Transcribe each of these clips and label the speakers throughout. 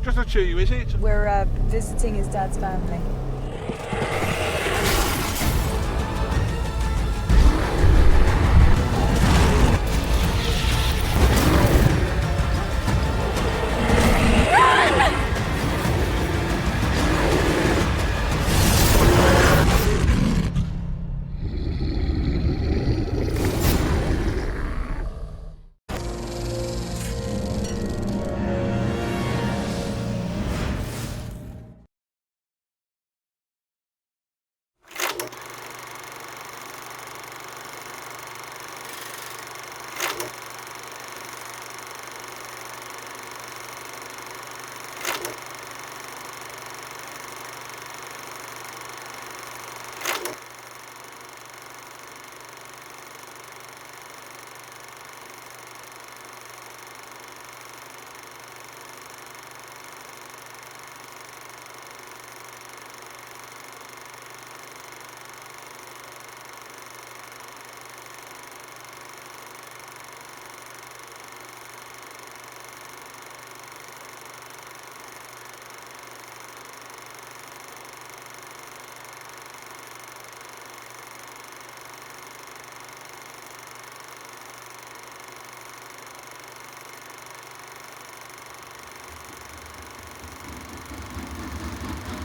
Speaker 1: Just a chew, is it?
Speaker 2: We're visiting his dad's family.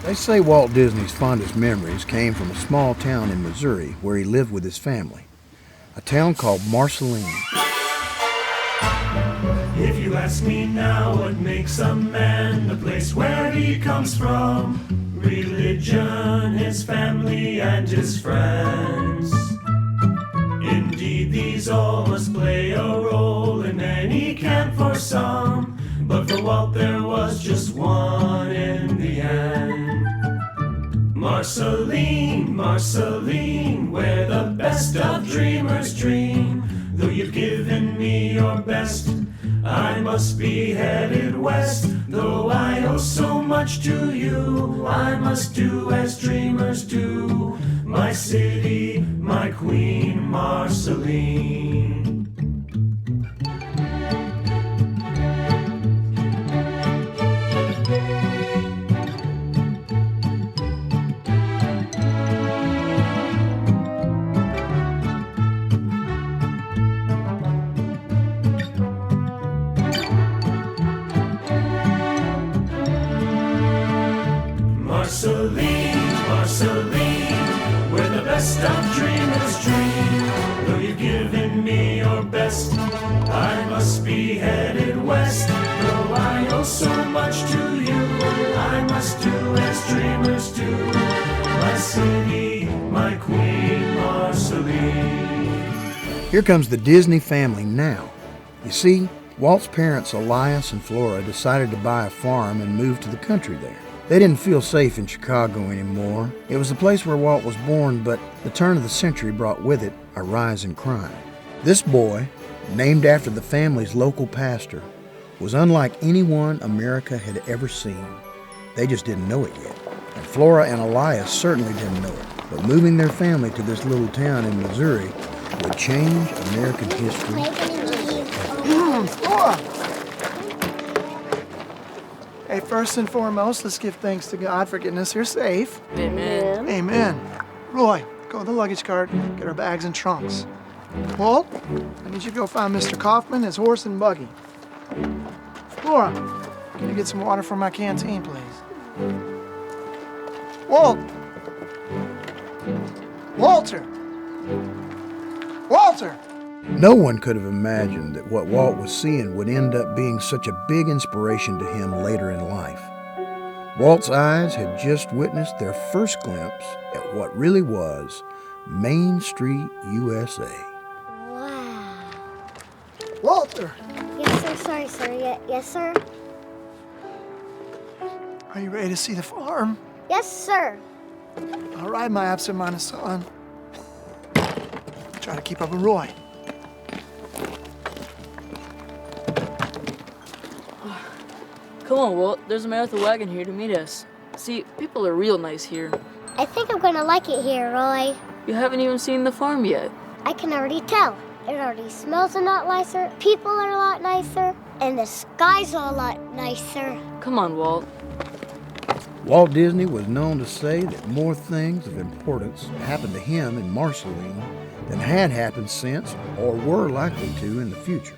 Speaker 3: They say Walt Disney's fondest memories came from a small town in Missouri where he lived with his family, a town called Marceline.
Speaker 4: If you ask me now what makes a man, the place where he comes from, religion, his family, and his friends. Indeed, these all must play a role in any camp for some, but for Walt there was just one in the end. Marceline, Marceline, where the best of dreamers dream. Though you've given me your best, I must be headed west. Though I owe so much to you, I must do as dreamers do. My city, my queen, Marceline. Marceline, Marceline, where the best of dreamers dream. Though you've given me your best, I must be headed west. Though I owe so much to you, I must do as dreamers do. My city, my queen, Marceline.
Speaker 3: Here comes the Disney family now. You see, Walt's parents, Elias and Flora, decided to buy a farm and move to the country there. They didn't feel safe in Chicago anymore. It was the place where Walt was born, but the turn of the century brought with it a rise in crime. This boy, named after the family's local pastor, was unlike anyone America had ever seen. They just didn't know it yet. And Flora and Elias certainly didn't know it. But moving their family to this little town in Missouri would change American history.
Speaker 5: Flora! Hey, first and foremost, let's give thanks to God for getting us here safe.
Speaker 6: Amen.
Speaker 5: Amen. Roy, go to the luggage cart, get our bags and trunks. Walt, I need you to go find Mr. Kaufman, his horse and buggy. Flora, can you get some water from my canteen, please? Walt! Walter! Walter!
Speaker 3: No one could have imagined that what Walt was seeing would end up being such a big inspiration to him later in life. Walt's eyes had just witnessed their first glimpse at what really was Main Street, USA.
Speaker 7: Wow.
Speaker 5: Walter!
Speaker 7: Yes, sir. Sorry, sir. Yes, sir.
Speaker 5: Are you ready to see the farm?
Speaker 7: Yes, sir.
Speaker 5: All right, my absent-minded son. Try to keep up with Roy.
Speaker 6: Come on, Walt. There's a man with a wagon here to meet us. See, people are real nice here.
Speaker 7: I think I'm gonna like it here, Roy.
Speaker 6: You haven't even seen the farm yet.
Speaker 7: I can already tell. It already smells a lot nicer, people are a lot nicer, and the sky's a lot nicer.
Speaker 6: Come on, Walt.
Speaker 3: Walt Disney was known to say that more things of importance happened to him and Marceline than had happened since or were likely to in the future.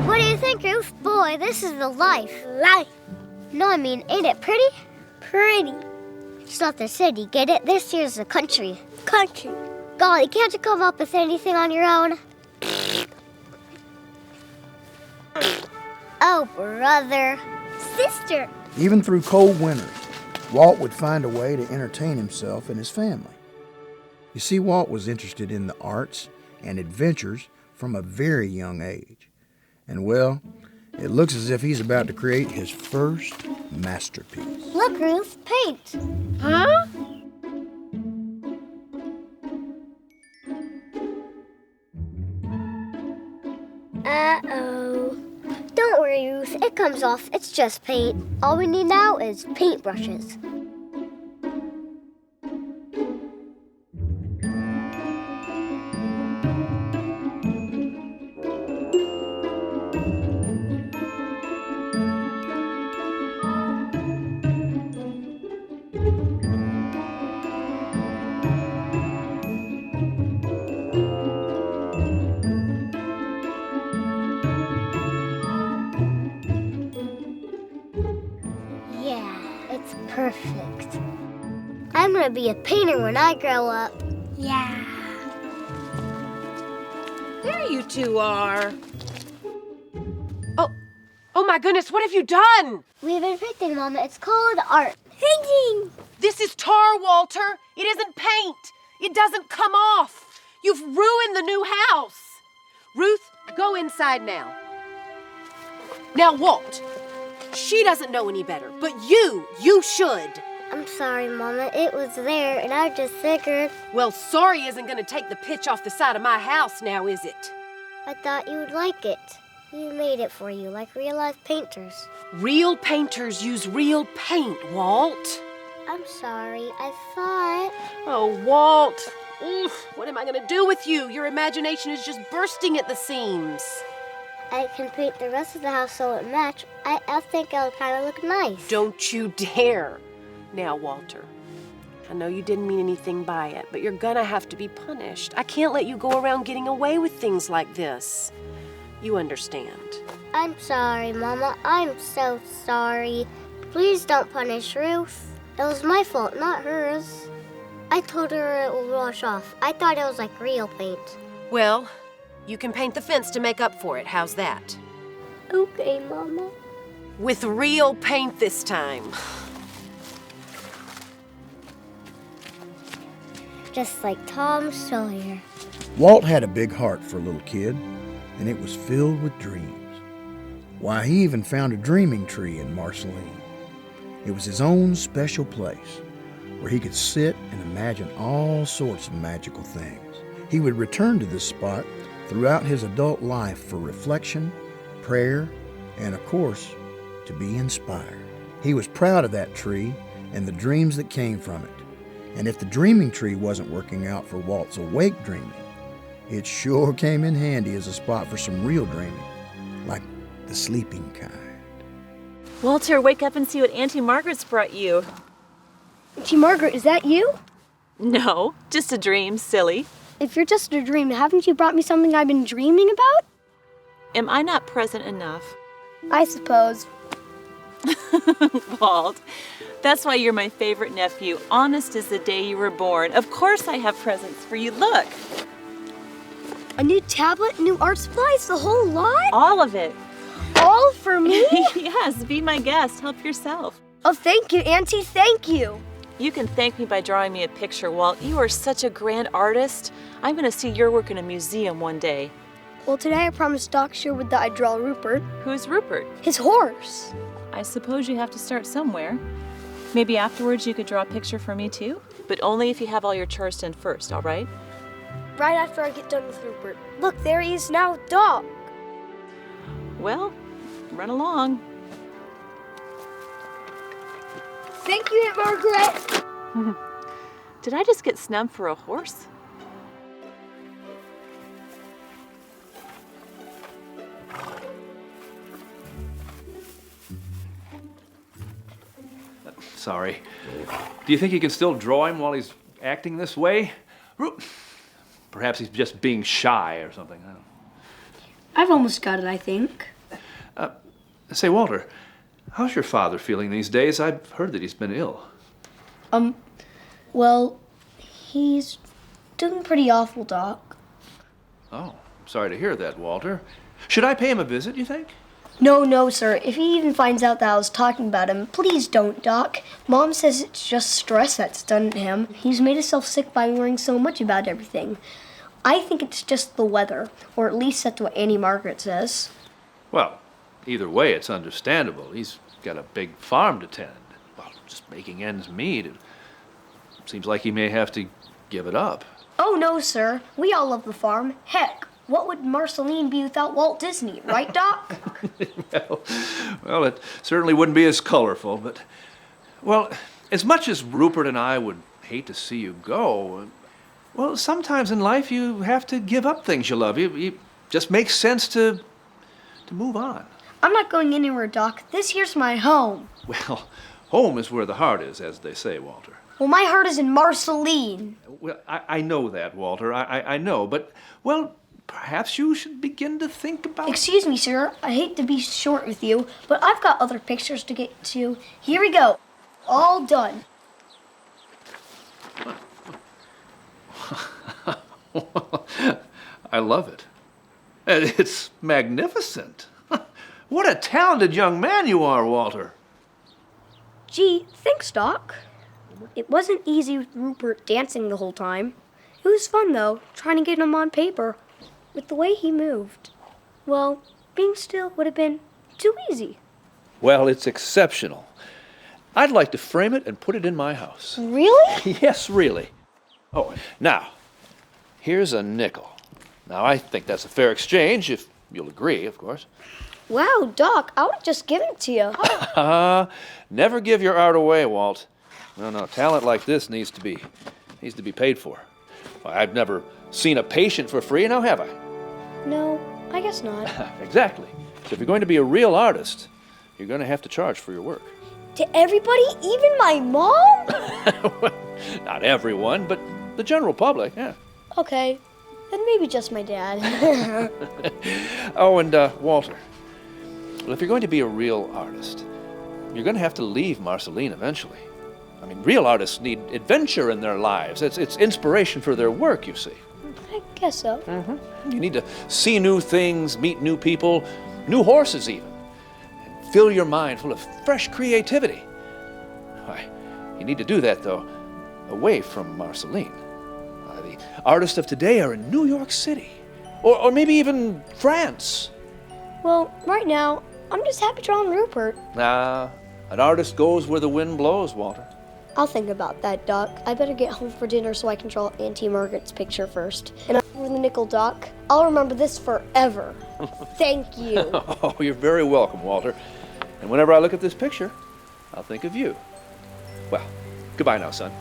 Speaker 7: What do you think, Ruth? Boy, this is the life. Life. No, I mean, ain't it pretty? Pretty. It's not the city, get it? This here's the country. Country. Golly, can't you come up with anything on your own? Oh, brother. Sister.
Speaker 3: Even through cold winters, Walt would find a way to entertain himself and his family. You see, Walt was interested in the arts and adventures from a very young age. And well, it looks as if he's about to create his first masterpiece.
Speaker 7: Look, Ruth, paint.
Speaker 1: Huh?
Speaker 7: Uh-oh. Don't worry, Ruth. It comes off. It's just paint. All we need now is paintbrushes. Perfect. I'm gonna be a painter when I grow up. Yeah.
Speaker 1: There you two are. Oh my goodness, what have you done?
Speaker 7: We've been painting, Mama. It's called art. Painting!
Speaker 1: This is tar, Walter. It isn't paint. It doesn't come off. You've ruined the new house. Ruth, go inside now. Now, Walt, she doesn't know any better, but you should.
Speaker 7: I'm sorry, Mama. It was there, and I just figured.
Speaker 1: Well, sorry isn't going to take the pitch off the side of my house now, is it?
Speaker 7: I thought you would like it. We made it for you, like real-life painters.
Speaker 1: Real painters use real paint, Walt.
Speaker 7: I'm sorry. I thought...
Speaker 1: Oh, Walt. Oof, what am I going to do with you? Your imagination is just bursting at the seams.
Speaker 7: I can paint the rest of the house so it match. I think it'll kind of look nice.
Speaker 1: Don't you dare. Now, Walter, I know you didn't mean anything by it, but you're gonna have to be punished. I can't let you go around getting away with things like this. You understand.
Speaker 7: I'm sorry, Mama. I'm so sorry. Please don't punish Ruth. It was my fault, not hers. I told her it will wash off. I thought it was like real paint.
Speaker 1: Well, you can paint the fence to make up for it. How's that?
Speaker 7: Okay, Mama.
Speaker 1: With real paint this time.
Speaker 7: Just like Tom Sawyer.
Speaker 3: Walt had a big heart for a little kid, and it was filled with dreams. Why, he even found a dreaming tree in Marceline. It was his own special place where he could sit and imagine all sorts of magical things. He would return to this spot throughout his adult life for reflection, prayer, and of course, to be inspired. He was proud of that tree and the dreams that came from it. And if the dreaming tree wasn't working out for Walt's awake dreaming, it sure came in handy as a spot for some real dreaming, like the sleeping kind.
Speaker 8: Walter, wake up and see what Auntie Margaret's brought you.
Speaker 9: Auntie Margaret, is that you?
Speaker 8: No, just a dream, silly.
Speaker 9: If you're just a dream, haven't you brought me something I've been dreaming about?
Speaker 8: Am I not present enough?
Speaker 9: I suppose.
Speaker 8: Walt, that's why you're my favorite nephew. Honest as the day you were born. Of course I have presents for you. Look.
Speaker 9: A new tablet, new art supplies, the whole lot?
Speaker 8: All of it.
Speaker 9: All for me?
Speaker 8: Yes, be my guest. Help yourself.
Speaker 9: Oh, thank you, Auntie. Thank you.
Speaker 8: You can thank me by drawing me a picture, Walt. You are such a grand artist. I'm going to see your work in a museum one day.
Speaker 9: Well, today I promised Doc Sherwood that I'd draw Rupert.
Speaker 8: Who's Rupert?
Speaker 9: His horse.
Speaker 8: I suppose you have to start somewhere. Maybe afterwards you could draw a picture for me too? But only if you have all your chores done first, all right?
Speaker 9: Right after I get done with Rupert. Look, there he is now, Doc.
Speaker 8: Well, run along.
Speaker 9: Thank you, Aunt Margaret.
Speaker 8: Did I just get snubbed for a horse?
Speaker 10: sorry. Do you think you can still draw him while he's acting this way? Perhaps he's just being shy or something. I don't know.
Speaker 9: I've almost got it, I think.
Speaker 10: Say, Walter, how's your father feeling these days? I've heard that he's been ill.
Speaker 9: Well, he's doing pretty awful, Doc.
Speaker 10: Oh, I'm sorry to hear that, Walter. Should I pay him a visit, you think?
Speaker 9: No, sir. If he even finds out that I was talking about him, please don't, Doc. Mom says it's just stress that's done to him. He's made himself sick by worrying so much about everything. I think it's just the weather, or at least that's what Auntie Margaret says.
Speaker 10: Well, either way, it's understandable. He's got a big farm to tend. Well, just making ends meet. It seems like he may have to give it up.
Speaker 9: Oh, no, sir. We all love the farm. Heck, what would Marceline be without Walt Disney, right, Doc?
Speaker 10: well, it certainly wouldn't be as colorful, but... Well, as much as Rupert and I would hate to see you go, well, sometimes in life you have to give up things you love. It just makes sense to move on.
Speaker 9: I'm not going anywhere, Doc. This here's my home.
Speaker 10: Well, home is where the heart is, as they say, Walter.
Speaker 9: Well, my heart is in Marceline.
Speaker 10: Well, I know that, Walter. I know, but, well, perhaps you should begin to think about...
Speaker 9: Excuse me, sir. I hate to be short with you, but I've got other pictures to get to. Here we go. All done.
Speaker 10: I love it. It's magnificent. What a talented young man you are, Walter.
Speaker 9: Gee, thanks, Doc. It wasn't easy with Rupert dancing the whole time. It was fun, though, trying to get him on paper. With the way he moved, well, being still would have been too easy.
Speaker 10: Well, it's exceptional. I'd like to frame it and put it in my house.
Speaker 9: Really?
Speaker 10: Yes, really. Oh, now, here's a nickel. Now, I think that's a fair exchange, if you'll agree, of course.
Speaker 9: Wow, Doc, I would have just given it to you.
Speaker 10: Never give your art away, Walt. No, talent like this needs to be paid for. I've never seen a patient for free, now have I?
Speaker 9: No, I guess not.
Speaker 10: Exactly. So if you're going to be a real artist, you're going to have to charge for your work.
Speaker 9: To everybody, even my mom?
Speaker 10: Not everyone, but the general public, yeah.
Speaker 9: Okay, then maybe just my dad.
Speaker 10: Oh, and Walter, well, if you're going to be a real artist, you're going to have to leave Marceline eventually. I mean, real artists need adventure in their lives. It's inspiration for their work, you see.
Speaker 9: I guess so.
Speaker 10: Mm-hmm. You need to see new things, meet new people, new horses even, and fill your mind full of fresh creativity. Why, you need to do that, though, away from Marceline. The artists of today are in New York City, or maybe even France.
Speaker 9: Well, right now, I'm just happy drawing Rupert.
Speaker 10: Nah, an artist goes where the wind blows, Walter.
Speaker 9: I'll think about that, Doc. I better get home for dinner so I can draw Auntie Margaret's picture first. And for the nickel, Doc, I'll remember this forever. Thank you.
Speaker 10: Oh, you're very welcome, Walter. And whenever I look at this picture, I'll think of you. Well, goodbye now, son.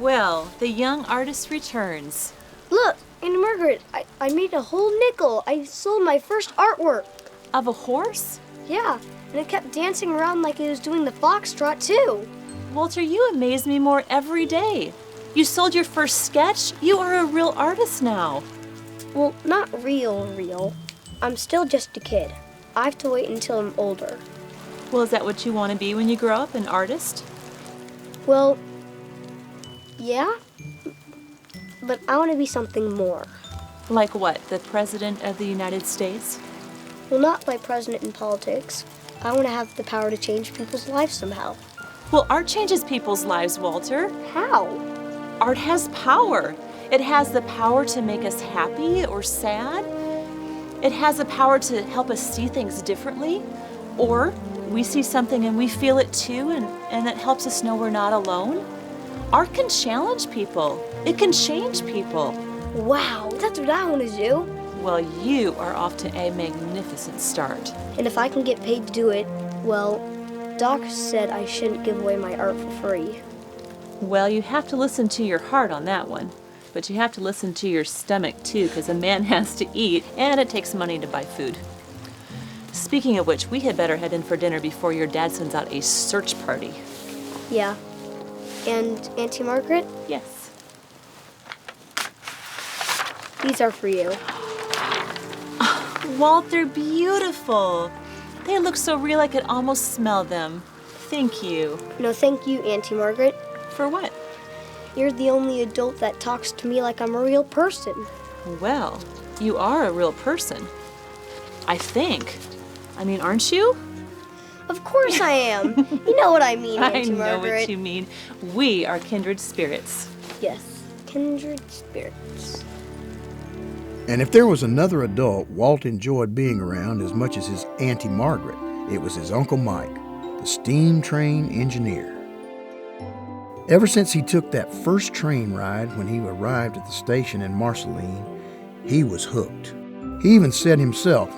Speaker 8: Well, the young artist returns.
Speaker 9: Look, Auntie Margaret, I made a whole nickel. I sold my first artwork.
Speaker 8: Of a horse?
Speaker 9: Yeah, and it kept dancing around like it was doing the foxtrot, too.
Speaker 8: Walter, you amaze me more every day. You sold your first sketch? You are a real artist now.
Speaker 9: Well, not real. I'm still just a kid. I have to wait until I'm older.
Speaker 8: Well, is that what you want to be when you grow up, an artist?
Speaker 9: Well, yeah, but I want to be something more.
Speaker 8: Like what, the President of the United States?
Speaker 9: Well, not like president in politics. I want to have the power to change people's lives somehow.
Speaker 8: Well, art changes people's lives, Walter.
Speaker 9: How?
Speaker 8: Art has power. It has the power to make us happy or sad. It has the power to help us see things differently. Or we see something and we feel it too, and that helps us know we're not alone. Art can challenge people. It can change people.
Speaker 9: Wow, that's what I want to do.
Speaker 8: Well, you are off to a magnificent start.
Speaker 9: And if I can get paid to do it, well, Doc said I shouldn't give away my art for free.
Speaker 8: Well, you have to listen to your heart on that one. But you have to listen to your stomach too, because a man has to eat, and it takes money to buy food. Speaking of which, we had better head in for dinner before your dad sends out a search party.
Speaker 9: Yeah. And Auntie Margaret?
Speaker 8: Yes.
Speaker 9: These are for you.
Speaker 8: Walt, they're beautiful. They look so real I could almost smell them. Thank you.
Speaker 9: No, thank you, Auntie Margaret.
Speaker 8: For what?
Speaker 9: You're the only adult that talks to me like I'm a real person.
Speaker 8: Well, you are a real person. I think. I mean, aren't you?
Speaker 9: Of course I am. You know what I mean, Auntie
Speaker 8: I know
Speaker 9: Margaret.
Speaker 8: what you mean. We are kindred spirits.
Speaker 9: Yes, kindred spirits.
Speaker 3: And if there was another adult Walt enjoyed being around as much as his Auntie Margaret, it was his Uncle Mike, the steam train engineer. Ever since he took that first train ride when he arrived at the station in Marceline, he was hooked. He even said himself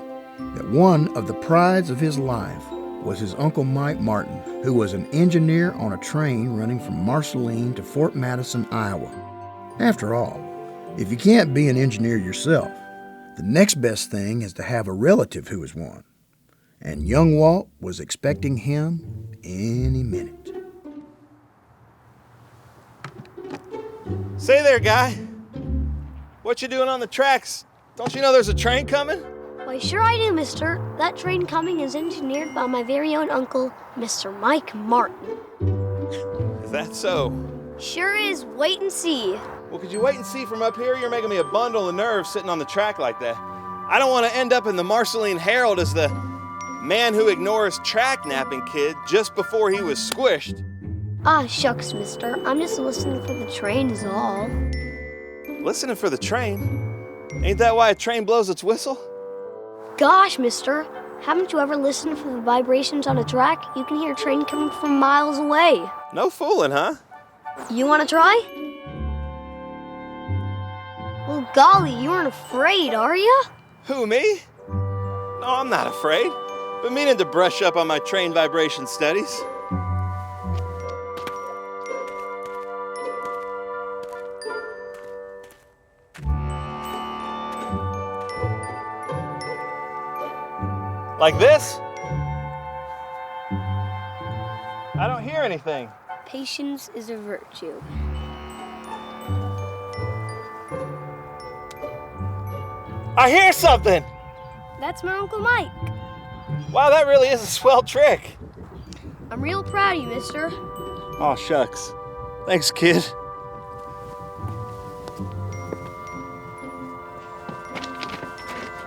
Speaker 3: that one of the prides of his life was his Uncle Mike Martin, who was an engineer on a train running from Marceline to Fort Madison, Iowa. After all, if you can't be an engineer yourself, the next best thing is to have a relative who is one. And young Walt was expecting him any minute.
Speaker 11: Say there, guy. What you doing on the tracks? Don't you know there's a train coming?
Speaker 9: Why, sure I do, mister. That train coming is engineered by my very own uncle, Mr. Mike Martin.
Speaker 11: Is that so?
Speaker 9: Sure is. Wait and see.
Speaker 11: Well, could you wait and see from up here? You're making me a bundle of nerves sitting on the track like that. I don't want to end up in the Marceline Herald as the man who ignores track napping kid just before he was squished.
Speaker 9: Ah, shucks, mister. I'm just listening for the train is all.
Speaker 11: Listening for the train? Ain't that why a train blows its whistle?
Speaker 9: Gosh, mister. Haven't you ever listened for the vibrations on a track? You can hear a train coming from miles away.
Speaker 11: No fooling, huh?
Speaker 9: You want to try? Well, golly, you aren't afraid, are you?
Speaker 11: Who, me? No, I'm not afraid. Been meaning to brush up on my train vibration studies. Like this? I don't hear anything.
Speaker 9: Patience is a virtue.
Speaker 11: I hear something!
Speaker 9: That's my Uncle Mike.
Speaker 11: Wow, that really is a swell trick.
Speaker 9: I'm real proud of you, mister.
Speaker 11: Oh, shucks. Thanks, kid.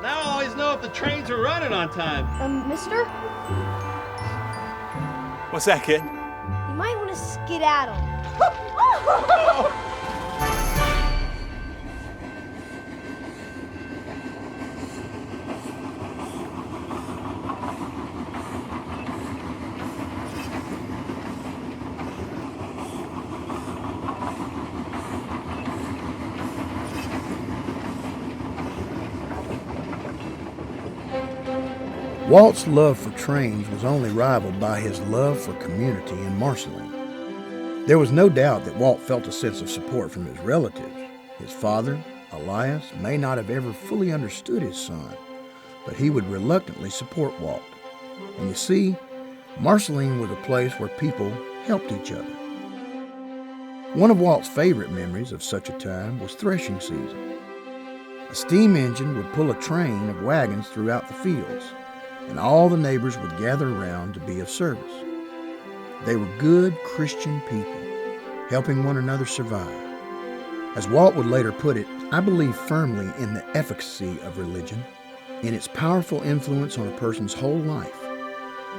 Speaker 11: Now I always know if the trains are running on time.
Speaker 9: Mister?
Speaker 11: What's that, kid?
Speaker 9: You might want to skedaddle.
Speaker 3: Walt's love for trains was only rivaled by his love for community in Marceline. There was no doubt that Walt felt a sense of support from his relatives. His father, Elias, may not have ever fully understood his son, but he would reluctantly support Walt. And you see, Marceline was a place where people helped each other. One of Walt's favorite memories of such a time was threshing season. A steam engine would pull a train of wagons throughout the fields, and all the neighbors would gather around to be of service. They were good Christian people, helping one another survive. As Walt would later put it, I believe firmly in the efficacy of religion, in its powerful influence on a person's whole life.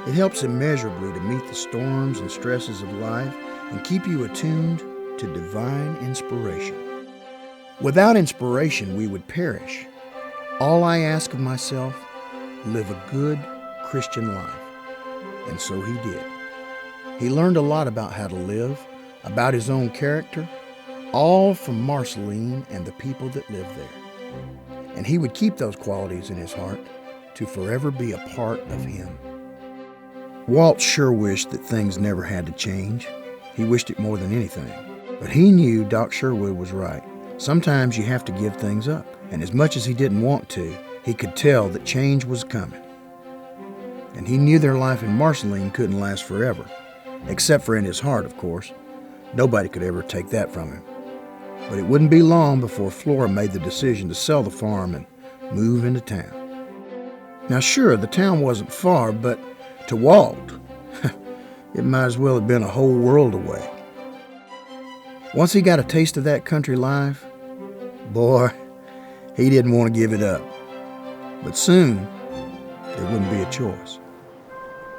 Speaker 3: It helps immeasurably to meet the storms and stresses of life and keep you attuned to divine inspiration. Without inspiration, we would perish. All I ask of myself, live a good Christian life. And so he did. He learned a lot about how to live, about his own character, all from Marceline and the people that lived there. And he would keep those qualities in his heart to forever be a part of him. Walt sure wished that things never had to change. He wished it more than anything. But he knew Doc Sherwood was right. Sometimes you have to give things up. And as much as he didn't want to, he could tell that change was coming. And he knew their life in Marceline couldn't last forever. Except for in his heart, of course. Nobody could ever take that from him. But it wouldn't be long before Flora made the decision to sell the farm and move into town. Now sure, the town wasn't far, but to Walt, it might as well have been a whole world away. Once he got a taste of that country life, boy, he didn't want to give it up. But soon, there wouldn't be a choice.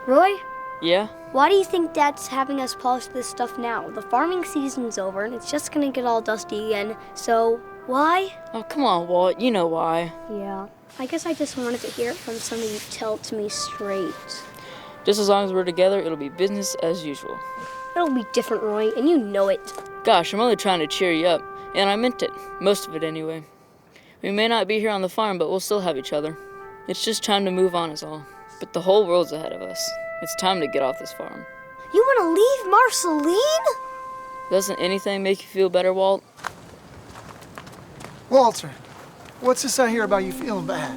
Speaker 9: Roy,
Speaker 6: Yeah?
Speaker 9: why do you think Dad's having us polish this stuff now? The farming season's over and it's just gonna get all dusty again, so why?
Speaker 6: Oh, come on, Walt. You know why.
Speaker 9: Yeah, I guess I just wanted to hear it from somebody to tell it to me straight.
Speaker 6: Just as long as we're together, it'll be business as usual.
Speaker 9: It'll be different, Roy, and you know it.
Speaker 6: Gosh, I'm only trying to cheer you up. And I meant it. Most of it, anyway. We may not be here on the farm, but we'll still have each other. It's just time to move on is all. But the whole world's ahead of us. It's time to get off this farm.
Speaker 9: You want to leave Marceline?
Speaker 6: Doesn't anything make you feel better, Walt?
Speaker 5: Walter, what's this I hear about you feeling bad?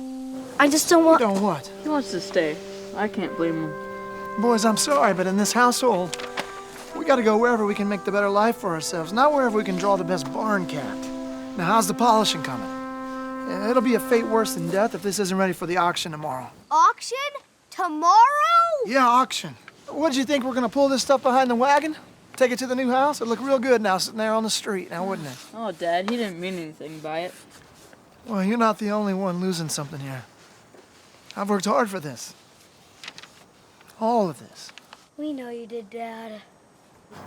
Speaker 9: I just don't want...
Speaker 5: You don't what?
Speaker 6: He wants to stay. I can't blame him.
Speaker 5: Boys, I'm sorry, but in this household, we gotta go wherever we can make the better life for ourselves, not wherever we can draw the best barn cat. Now, how's the polishing coming? Yeah, it'll be a fate worse than death if this isn't ready for the auction tomorrow.
Speaker 9: Auction? Tomorrow?
Speaker 5: Yeah, auction. What did you think, we're gonna pull this stuff behind the wagon? Take it to the new house? It'd look real good now sitting there on the street, now wouldn't it?
Speaker 6: Oh, Dad, he didn't mean anything by it.
Speaker 5: Well, you're not the only one losing something here. I've worked hard for this. All of this.
Speaker 9: We know you did, Dad.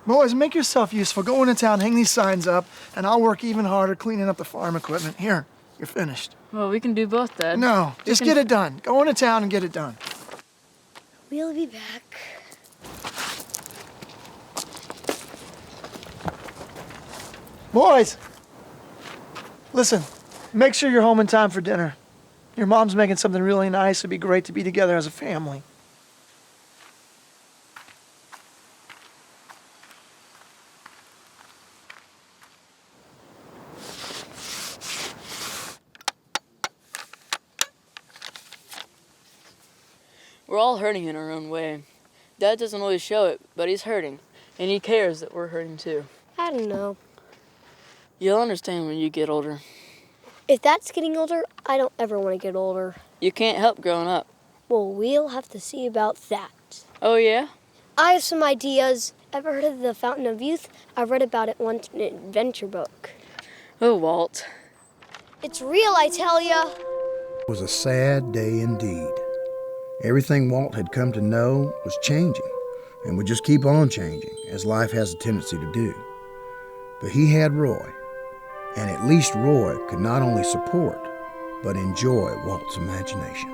Speaker 5: Boys, make yourself useful. Go into town, hang these signs up, and I'll work even harder cleaning up the farm equipment. Here, you're finished.
Speaker 6: Well, we can do both, Dad.
Speaker 5: No, just get it done. Go into town and get it done.
Speaker 9: We'll be back.
Speaker 5: Boys, listen, make sure you're home in time for dinner. Your mom's making something really nice. It'd be great to be together as a family.
Speaker 6: We're all hurting in our own way. Dad doesn't always show it, but he's hurting. And he cares that we're hurting too.
Speaker 9: I don't know.
Speaker 6: You'll understand when you get older.
Speaker 9: If Dad's getting older, I don't ever want to get older.
Speaker 6: You can't help growing up.
Speaker 9: Well, we'll have to see about that.
Speaker 6: Oh, yeah?
Speaker 9: I have some ideas. Ever heard of the Fountain of Youth? I read about it once in an adventure book.
Speaker 6: Oh, Walt.
Speaker 9: It's real, I tell ya.
Speaker 3: It was a sad day indeed. Everything Walt had come to know was changing, and would just keep on changing, as life has a tendency to do. But he had Roy, and at least Roy could not only support, but enjoy Walt's imagination.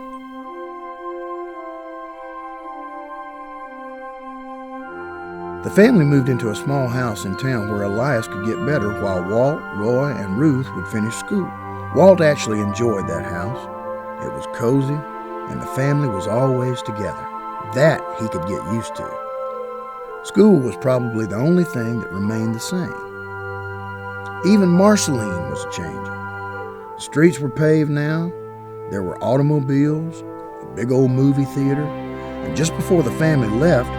Speaker 3: The family moved into a small house in town where Elias could get better while Walt, Roy, and Ruth would finish school. Walt actually enjoyed that house. It was cozy, and the family was always together. That he could get used to. School was probably the only thing that remained the same. Even Marceline was changing. The streets were paved now, there were automobiles, a big old movie theater, and just before the family left,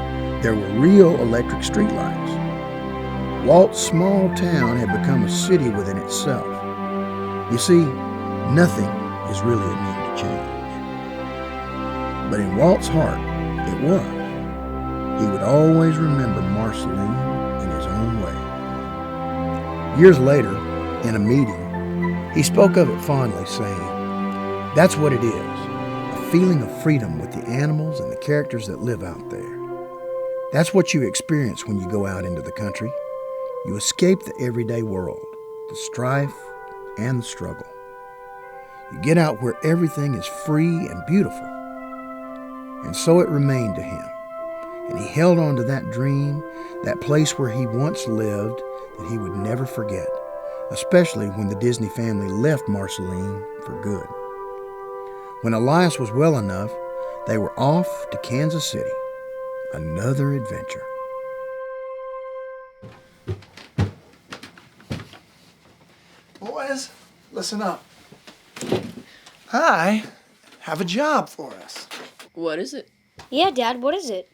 Speaker 3: there were real electric streetlights. Walt's small town had become a city within itself. You see, nothing is really immune to change. But in Walt's heart, it was. He would always remember Marceline in his own way. Years later, in a meeting, he spoke of it fondly, saying, "That's what it is, a feeling of freedom with the animals and the characters that live out there. That's what you experience when you go out into the country. You escape the everyday world, the strife and the struggle. You get out where everything is free and beautiful." And so it remained to him. And he held on to that dream, that place where he once lived, that he would never forget, especially when the Disney family left Marceline for good. When Elias was well enough, they were off to Kansas City. another adventure.
Speaker 5: Boys, listen up. I have a job for us.
Speaker 6: What is it?
Speaker 9: Yeah, Dad, what is it?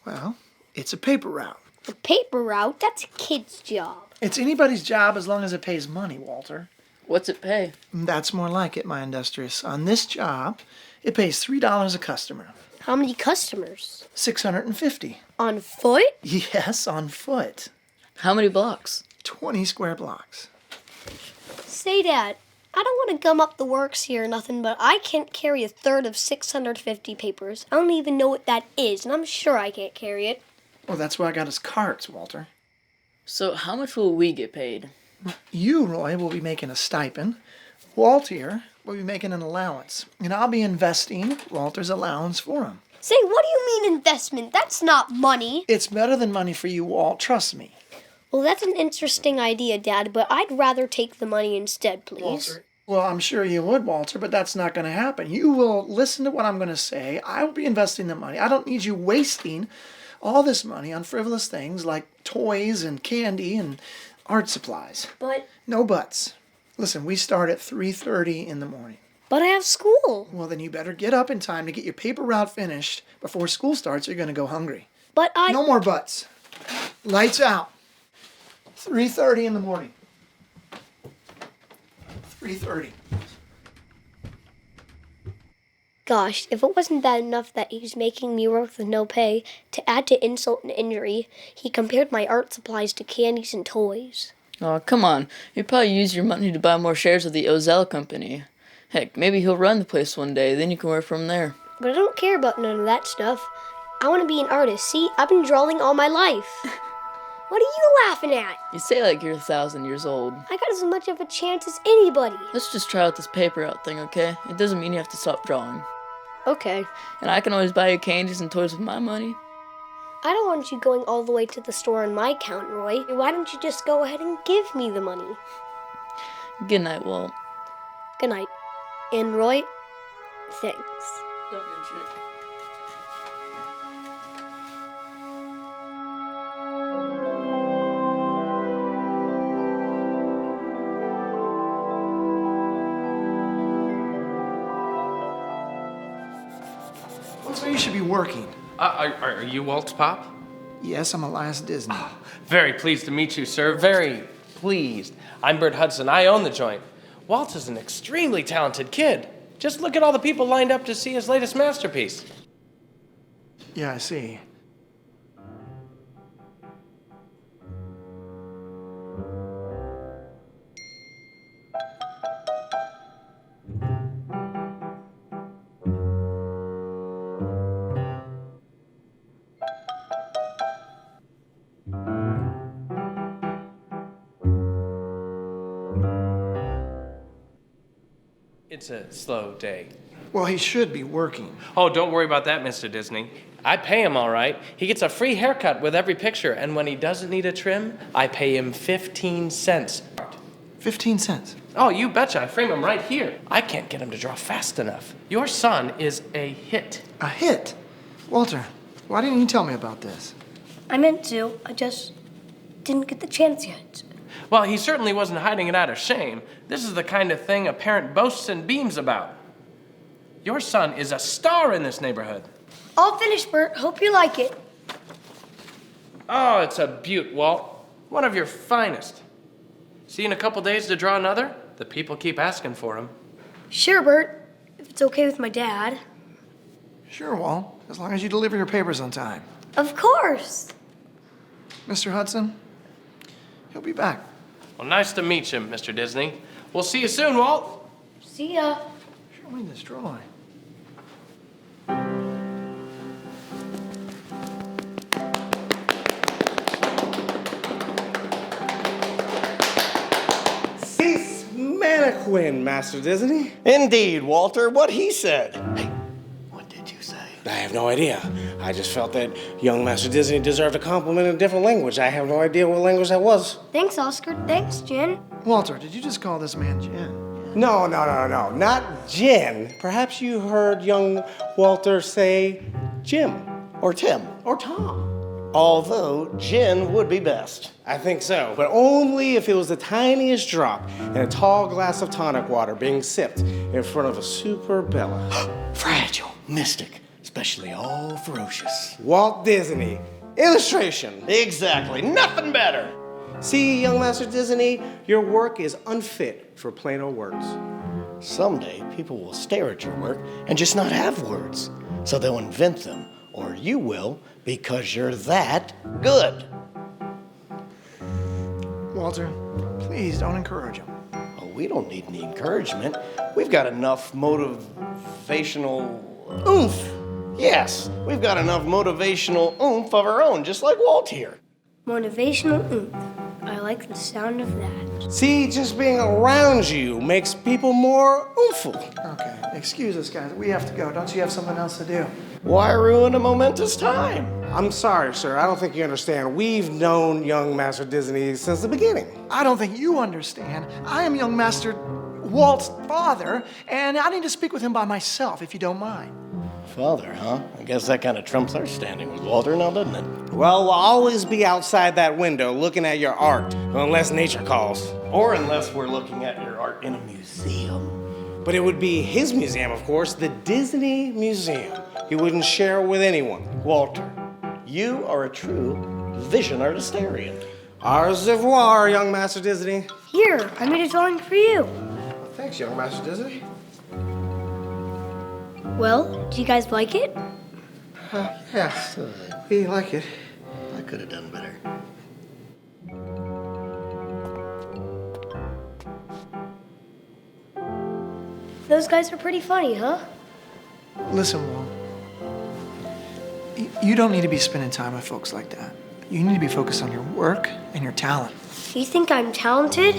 Speaker 5: Well, it's a paper route.
Speaker 9: A paper route? That's a kid's job.
Speaker 5: It's anybody's job as long as it pays money, Walter.
Speaker 6: What's it pay?
Speaker 5: That's more like it, my industrious. On this job, it pays $3 a customer.
Speaker 9: How many customers?
Speaker 5: 650.
Speaker 9: On foot?
Speaker 5: Yes, on foot.
Speaker 6: How many blocks?
Speaker 5: 20 square blocks.
Speaker 9: Say, Dad, I don't want to gum up the works here or nothing, but I can't carry a third of 650 papers. I don't even know what that is, and I'm sure I can't carry it.
Speaker 5: Well, that's why I got us carts, Walter.
Speaker 6: So how much will we get paid?
Speaker 5: You, Roy, will be making a stipend. Walt here will be making an allowance. And I'll be investing Walter's allowance for him.
Speaker 9: Say, what do you mean investment? That's not money.
Speaker 5: It's better than money for you, Walt. Trust me.
Speaker 9: Well, that's an interesting idea, Dad, but I'd rather take the money instead, please.
Speaker 5: Walter. Well, I'm sure you would, Walter, but that's not going to happen. You will listen to what I'm going to say. I will be investing the money. I don't need you wasting all this money on frivolous things like toys and candy and art supplies.
Speaker 9: But...
Speaker 5: No buts. Listen, we start at 3:30 in the morning.
Speaker 9: But I have school.
Speaker 5: Well, then you better get up in time to get your paper route finished before school starts or you're going to go hungry.
Speaker 9: But I...
Speaker 5: No more buts. Lights out. 3:30 in the morning. 3:30.
Speaker 9: Gosh, if it wasn't that enough that he's making me work with no pay, to add to insult and injury, he compared my art supplies to candies and toys.
Speaker 6: Oh, come on. You'd probably use your money to buy more shares of the Ozell Company. Heck, maybe he'll run the place one day, then you can work from there.
Speaker 9: But I don't care about none of that stuff. I want to be an artist. See, I've been drawing all my life. What are you laughing at?
Speaker 6: You say like you're 1,000 years old.
Speaker 9: I got as much of a chance as anybody.
Speaker 6: Let's just try out this paper out thing, okay? It doesn't mean you have to stop drawing.
Speaker 9: Okay.
Speaker 6: And I can always buy you candies and toys with my money.
Speaker 9: I don't want you going all the way to the store on my account, Roy. Why don't you just go ahead and give me the money?
Speaker 6: Good night, Walt.
Speaker 9: Good night. And Roy, thanks.
Speaker 6: Don't mention it.
Speaker 5: So you should be working.
Speaker 12: Are you Walt's pop?
Speaker 5: Yes, I'm Elias Disney.
Speaker 12: Very pleased to meet you, sir. Very pleased. I'm Bert Hudson. I own the joint. Walt is an extremely talented kid. Just look at all the people lined up to see his latest masterpiece.
Speaker 5: Yeah, I see.
Speaker 12: It's a slow day.
Speaker 5: Well, he should be working.
Speaker 12: Oh, don't worry about that, Mr. Disney. I pay him all right. He gets a free haircut with every picture, and when he doesn't need a trim, I pay him 15 cents.
Speaker 5: 15 cents?
Speaker 12: Oh, you betcha. I frame him right here. I can't get him to draw fast enough. Your son is a hit.
Speaker 5: A hit? Walter, why didn't you tell me about this?
Speaker 9: I meant to. I just didn't get the chance yet.
Speaker 12: Well, he certainly wasn't hiding it out of shame. This is the kind of thing a parent boasts and beams about. Your son is a star in this neighborhood.
Speaker 9: All finished, Bert. Hope you like it.
Speaker 12: Oh, it's a beaut, Walt. One of your finest. See you in a couple days to draw another? The people keep asking for him.
Speaker 9: Sure, Bert. If it's okay with my dad.
Speaker 5: Sure, Walt. As long as you deliver your papers on time.
Speaker 9: Of course.
Speaker 5: Mr. Hudson, he'll be back.
Speaker 12: Well, nice to meet you, Mr. Disney. We'll see you soon, Walt.
Speaker 9: See ya.
Speaker 5: Show me this drawing.
Speaker 13: Mannequin, Master Disney.
Speaker 11: Indeed, Walter, what he said.
Speaker 13: Hey, what did you say? I have no idea. I just felt that young Master Disney deserved a compliment in a different language. I have no idea what language that was.
Speaker 9: Thanks, Oscar. Thanks, Jen.
Speaker 5: Walter, did you just call this man Jen?
Speaker 13: No, not Jen. Perhaps you heard young Walter say Jim.
Speaker 14: or Tim,
Speaker 13: Or Tom.
Speaker 14: although gin would be best.
Speaker 13: I think so, but only if it was the tiniest drop in a tall glass of tonic water being sipped in front of a super Bella.
Speaker 14: Fragile, mystic, especially all ferocious.
Speaker 13: Walt Disney. Illustration.
Speaker 14: Exactly, nothing better.
Speaker 13: See, young Master Disney, your work is unfit for plain old words.
Speaker 14: Someday, people will stare at your work and just not have words. So they'll invent them, or you will, because you're that good.
Speaker 5: Walter, please don't encourage him.
Speaker 14: Oh, we don't need any encouragement. We've got enough motivational oomph. Yes, we've got enough motivational oomph of our own, just like Walt here.
Speaker 9: Motivational oomph. I like the sound of that.
Speaker 13: See, just being around you makes people more oompful.
Speaker 5: Okay, excuse us, guys. We have to go. Don't you have something else to do?
Speaker 14: Why ruin a momentous time?
Speaker 13: I'm sorry, sir. I don't think you understand. We've known young Master Disney since the beginning.
Speaker 5: I don't think you understand. I am young Master Walt's father, and I need to speak with him by myself, if you don't mind.
Speaker 14: Father, huh? I guess that kind of trumps our standing with Walter now, doesn't it?
Speaker 13: Well, we'll always be outside that window looking at your art, unless nature calls.
Speaker 14: Or unless we're looking at your art in a museum.
Speaker 13: But it would be his museum, of course, the Disney Museum. He wouldn't share it with anyone.
Speaker 14: Walter, you are a true vision artistarian.
Speaker 13: Au revoir, young Master Disney.
Speaker 9: Here, I made a drawing for you.
Speaker 13: Thanks, young Master Disney.
Speaker 9: Well, do you guys like it?
Speaker 13: Yeah, we like it.
Speaker 14: I could have done better.
Speaker 9: Those guys are pretty funny, huh?
Speaker 5: Listen, Walt. You don't need to be spending time with folks like that. You need to be focused on your work and your talent.
Speaker 9: You think I'm talented?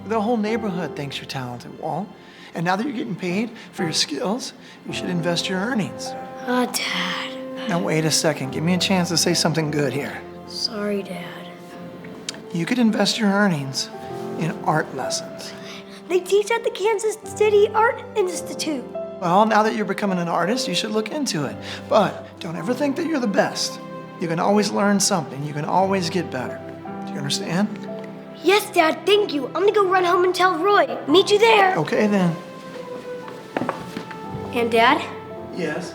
Speaker 5: The whole neighborhood thinks you're talented, Walt. And now that you're getting paid for your skills, you should invest your earnings.
Speaker 9: Ah, Dad.
Speaker 5: Now, wait a second. Give me a chance to say something good here.
Speaker 9: Sorry, Dad.
Speaker 5: You could invest your earnings in art lessons.
Speaker 9: They teach at the Kansas City Art Institute.
Speaker 5: Well, now that you're becoming an artist, you should look into it. But don't ever think that you're the best. You can always learn something. You can always get better. Do you understand?
Speaker 9: Yes, Dad, thank you. I'm gonna go run home and tell Roy. Meet you there.
Speaker 5: Okay, then.
Speaker 9: And Dad,
Speaker 5: Yes?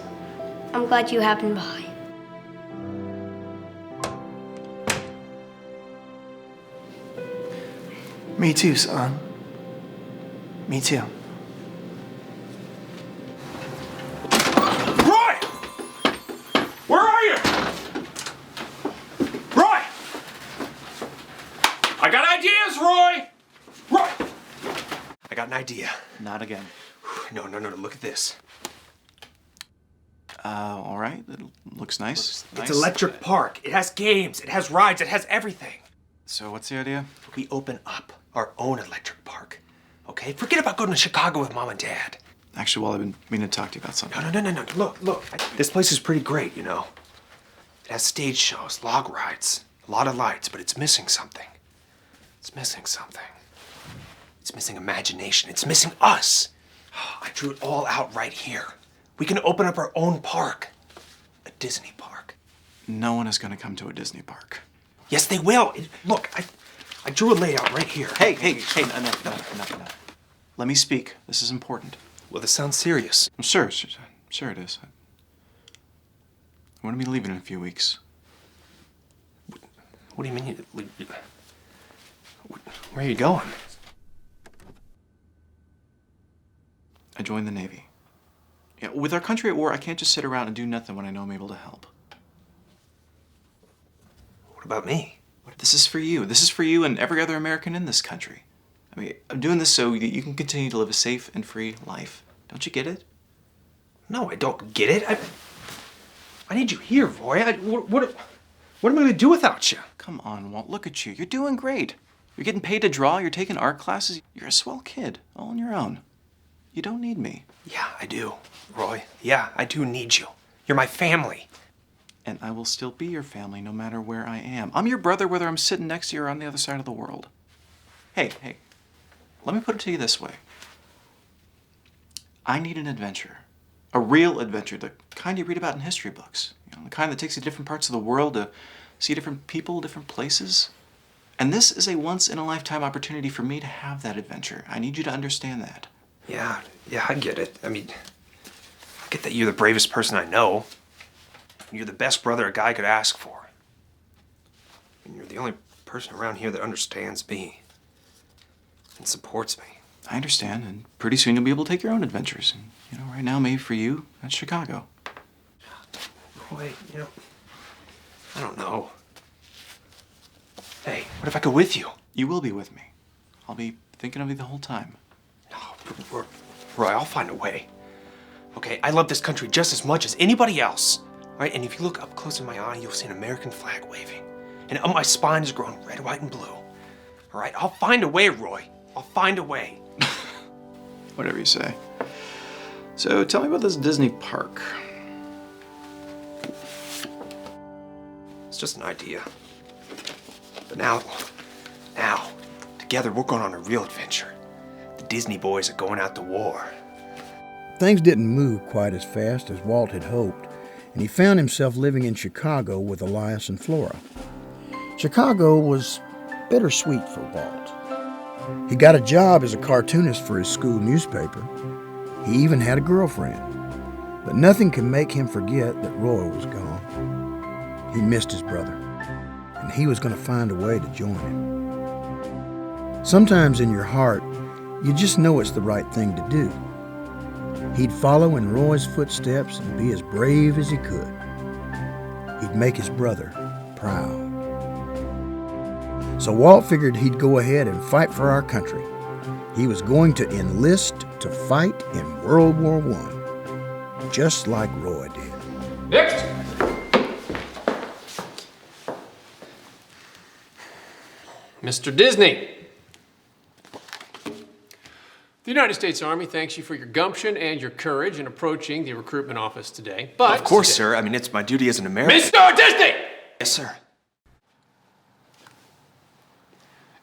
Speaker 9: I'm glad you happened by.
Speaker 5: Me too, son. Me too.
Speaker 15: Roy! Where are you? Roy! I got ideas, Roy! Roy! I got an idea.
Speaker 16: Not again.
Speaker 15: No, look at this.
Speaker 16: All right. It looks nice.
Speaker 15: It's Electric Park. It has games, it has rides, it has everything.
Speaker 16: So what's the idea?
Speaker 15: We open up our own electric park. Okay? Forget about going to Chicago with Mom and Dad.
Speaker 16: Actually, I've been meaning to talk to you about something.
Speaker 15: No. Look. This place is pretty great, you know. It has stage shows, log rides, a lot of lights, but it's missing something. It's missing something. It's missing imagination. It's missing us. I drew it all out right here. We can open up our own park. A Disney park.
Speaker 16: No one is going to come to a Disney park.
Speaker 15: Yes, they will. Look, I drew a layout right here.
Speaker 16: Hey, enough. Let me speak. This is important.
Speaker 15: Well, this sounds serious.
Speaker 16: Sure it is. I'm going to be leaving in a few weeks.
Speaker 15: What do you mean? Where are you going?
Speaker 16: I joined the Navy. Yeah, with our country at war, I can't just sit around and do nothing when I know I'm able to help.
Speaker 15: What about me?
Speaker 16: This is for you. This is for you and every other American in this country. I mean, I'm doing this so that you can continue to live a safe and free life. Don't you get it?
Speaker 15: No, I don't get it. I need you here, Roy. What am I going to do without you?
Speaker 16: Come on, Walt. Look at you. You're doing great. You're getting paid to draw. You're taking art classes. You're a swell kid, all on your own. You don't need me.
Speaker 15: Yeah, I do, Roy. Yeah, I do need you. You're my family.
Speaker 16: And I will still be your family no matter where I am. I'm your brother whether I'm sitting next to you or on the other side of the world. Hey, let me put it to you this way. I need an adventure, A real adventure, the kind you read about in history books. You know, the kind that takes you to different parts of the world to see different people, different places. And this is a once-in-a-lifetime opportunity for me to have that adventure. I need you to understand that.
Speaker 15: Yeah, I get it. I mean, I get that you're the bravest person I know. You're the best brother a guy could ask for. And you're the only person around here that understands me and supports me.
Speaker 16: I understand, and pretty soon you'll be able to take your own adventures. And, you know, right now, maybe for you, that's Chicago.
Speaker 15: Wait, you know, I don't know. Hey, what if I go with you?
Speaker 16: You will be with me. I'll be thinking of you the whole time.
Speaker 15: No, Roy, I'll find a way. Okay, I love this country just as much as anybody else. Right? And if you look up close in my eye, you'll see an American flag waving. And up my spine is growing red, white, and blue. All right, I'll find a way, Roy. I'll find a way.
Speaker 16: Whatever you say. So tell me about this Disney park.
Speaker 15: It's just an idea. But now, together we're going on a real adventure. The Disney boys are going out to war.
Speaker 3: Things didn't move quite as fast as Walt had hoped, and he found himself living in Chicago with Elias and Flora. Chicago was bittersweet for Walt. He got a job as a cartoonist for his school newspaper. He even had a girlfriend. But nothing could make him forget that Roy was gone. He missed his brother, and he was going to find a way to join him. Sometimes in your heart, you just know it's the right thing to do. He'd follow in Roy's footsteps and be as brave as he could. He'd make his brother proud. So Walt figured he'd go ahead and fight for our country. He was going to enlist to fight in World War I, just like Roy did.
Speaker 17: Next! Mr. Disney. The United States Army thanks you for your gumption and your courage in approaching the recruitment office today. But
Speaker 15: of course, sir. I mean, it's my duty as an American.
Speaker 17: Mr. Disney!
Speaker 15: Yes, sir.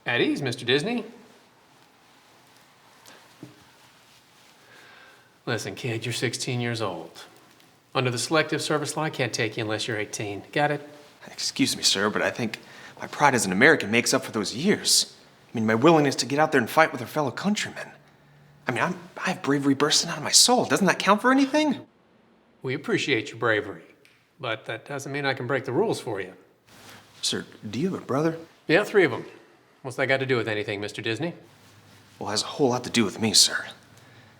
Speaker 17: At ease, Mr. Disney. Listen, kid, you're 16 years old. Under the Selective Service Law, I can't take you unless you're 18. Got it?
Speaker 15: Excuse me, sir, but I think my pride as an American makes up for those years. I mean, my willingness to get out there and fight with our fellow countrymen. I mean, I have bravery bursting out of my soul. Doesn't that count for anything?
Speaker 17: We appreciate your bravery, but that doesn't mean I can break the rules for you.
Speaker 15: Sir, do you have a brother?
Speaker 17: Yeah, 3 of them. What's that got to do with anything, Mr. Disney?
Speaker 15: Well, it has a whole lot to do with me, sir.